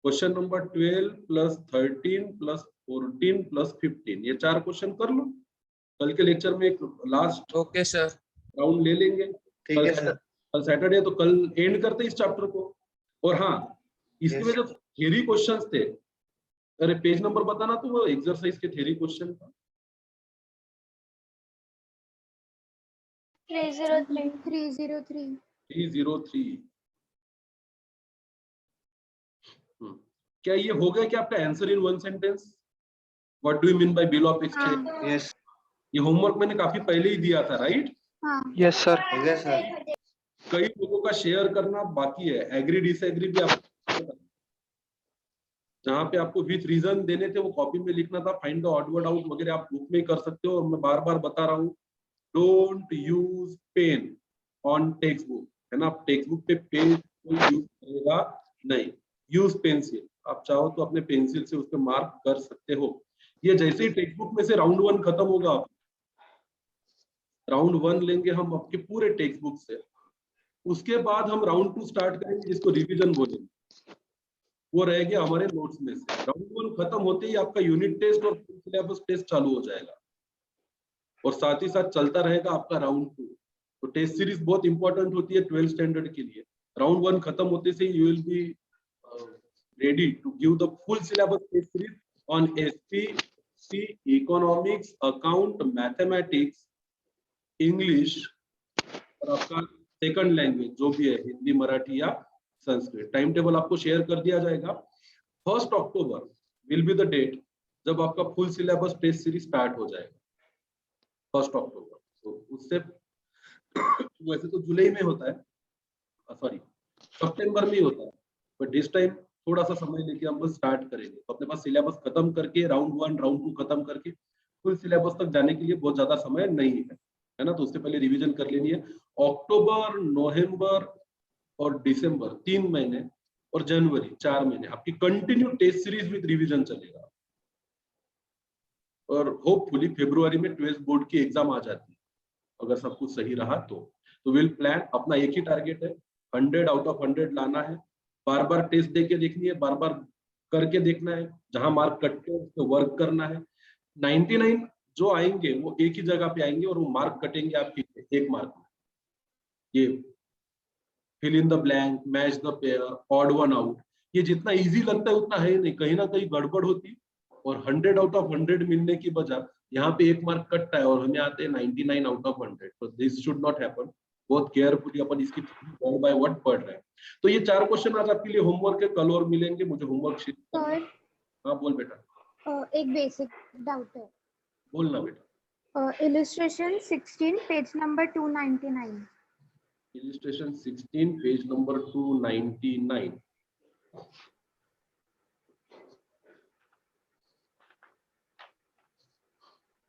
Question number 12 plus 13 plus 14 plus 15, ये 4 क्वेश्चन कर लो। कल के लेक्चर में एक लास्ट ओके सर। राउंड ले लेंगे। ठीक है सर। कल सैटरडे तो कल एंड करते इस चैप्टर को। और हाँ इसमें Yes, जो थ्योरी क्वेश्चंस थे, अरे पेज नंबर बताना तो वो एक्सरसाइज के थ्योरी क्वेश्चन था। 303. 303। क्या ये हो गया कि आपका answer in one sentence? What do you mean by bill of exchange? Yes. ये होमवर्क मैंने काफी पहले ही दिया था, right? Yes sir. Yes sir. कई लोगों का शेयर करना बाकी है, एग्री डिसएग्री भी आपको, जहां पे आपको विथ रीजन देने थे वो कॉपी में लिखना था, find the odd word out वगैरह आप बुक में ही कर सकते हो। और मैं बार बार बता रहा हूँ, don't use pain on text book, है ना? टेक्स्ट बुक पे पेन कोई यूज करेगा नहीं, यूज पेंसिल। आप चाहो तो अपने पेंसिल से उस पर मार्क कर सकते हो। ये जैसे ही टेक्स्ट बुक में से राउंड 1 खत्म होगा, राउंड 1 लेंगे हम आपके पूरे टेक्स्ट बुक से, उसके बाद हम राउंड 2 स्टार्ट करेंगे जिसको रिवीजन बोलेंगे, वो रह गया हमारे नोट्स में से। राउंड 1 खत्म होते ही आपका यूनिट टेस्ट और सिलेबस टेस्ट चालू हो जाएगा, और साथ ही साथ चलता रहेगा आपका राउंड 2। तो टेस्ट सीरीज बहुत इंपॉर्टेंट होती है 12th स्टैंडर्ड के लिए। राउंड 1 खत्म होते से you will be ready to give the full syllabus test series on SP, economics, account, mathematics, English और आपका सेकंड लैंग्वेज जो भी है, हिंदी, मराठी या संस्कृत। टाइम टेबल आपको शेयर कर दिया जाएगा। 1 October will be the date जब आपका full syllabus test series start हो जाएगा। 1 अक्टूबर। तो उससे वैसे तो जुलाई में होता है, सॉरी सितंबर में ही होता है, बट दिस टाइम थोड़ा सा समय लेके हम स्टार्ट करेंगे। तो अपने पास सिलेबस खत्म करके राउंड 1 राउंड 2 खत्म करके फुल सिलेबस तक जाने के लिए बहुत ज्यादा समय नहीं है ना? तो उससे पहले रिवीजन कर लेनी है। अक्टूबर, नवंबर और दिसंबर 3 महीने और जनवरी 4 महीने आपकी continue test series with revision चलेगा। और होपफुली फरवरी में 12th बोर्ड की एग्जाम आ जाती है, अगर सब कुछ सही रहा तो विल प्लान। अपना एक ही टारगेट है, 100 आउट ऑफ 100 लाना है। बार बार टेस्ट देके देखनी है, बार बार करके देखना है, जहां मार्क कटते हैं उस पर वर्क करना है। 99 जो आएंगे वो एक ही जगह पे आएंगे और वो मार्क कटेंगे आपके एक मार्क में। ये fill in the blank, match the pair, odd one out, ये जितना इजी लगता है उतना है ही नहीं, कहीं ना कहीं गड़बड़ होती। और 100 आउट ऑफ 100 मिलने की बजाय यहाँ पे एक मार्क कटता है और हमें आते हैं 99 आउट ऑफ 100। तो दिस शुड नॉट हैपन। बहुत केयरफुली अपन इसकी वर्ड बाय वर्ड पढ़ रहे हैं। तो ये 4 क्वेश्चन आज आपके लिए होमवर्क है, कल और मिलेंगे। मुझे होमवर्क शीट। सर हाँ बोल बेटा। एक बेसिक डाउट है। बोलना बेटा। Illustration 16 page number 299. Illustration 16 page number 299।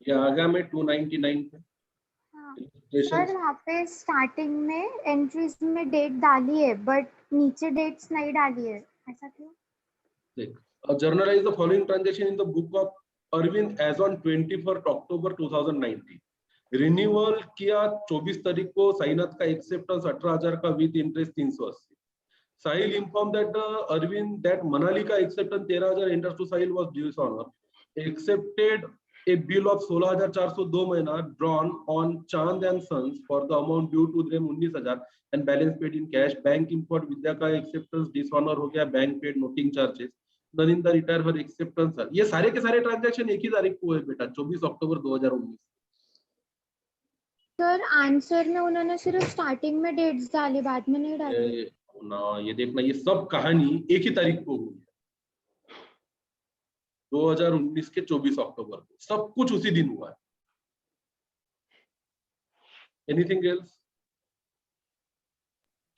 ये आ गया मैं 299 पे। सर वहाँ पे स्टार्टिंग में एंट्रीज में डेट डाली है बट नीचे डेट्स नहीं डाली है, ऐसा क्यों? देख, journalize the following transaction in the book of Arvind as on 21 October 2019। Renewal किया 24 तारीख को, साइनाथ का एक्सेप्टेंस 18,000 का with interest 380। Sahil inform that Arvind that Manali का acceptance 13,000 interest to Sahil was dishonour, accepted a bill of 16,402 महीना drawn on Chand and Sons for the amount due to them 19,000 and balance paid in cash. Bank import Vidya का एक्सेप्टेंस डिसऑनर हो गया, bank paid noting charges, Narinda retire her acceptance. ये सारे के सारे ट्रांजैक्शन एक ही तारीख को है बेटा, 24 अक्टूबर 2019। सर आंसर में उन्होंने सिर्फ स्टार्टिंग में डेट्स डाली, बाद में नहीं डाली। ना ये देखना, ये सब कहानी एक ही तारीख को हुई है, 2019 के 24 अक्टूबर को, सब कुछ उसी दिन हुआ है। Anything else?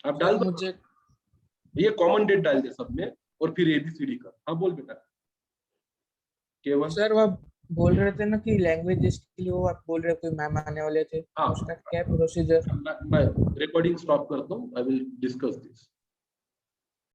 आप डाल दो, मुझे ये कॉमन डेट डाल दे सब में और फिर एबीसीडी का। हाँ बोल बेटा। केवल सर वो आप बोल रहे थे ना कि लैंग्वेजेस के लिए वो आप बोल रहे कोई मैम आने वाले थे, हाँ। उसका क्या प्रोसीजर? मैं रिकॉर्डिंग स्टॉप करता हूँ, आई विल डिस्कस दिस।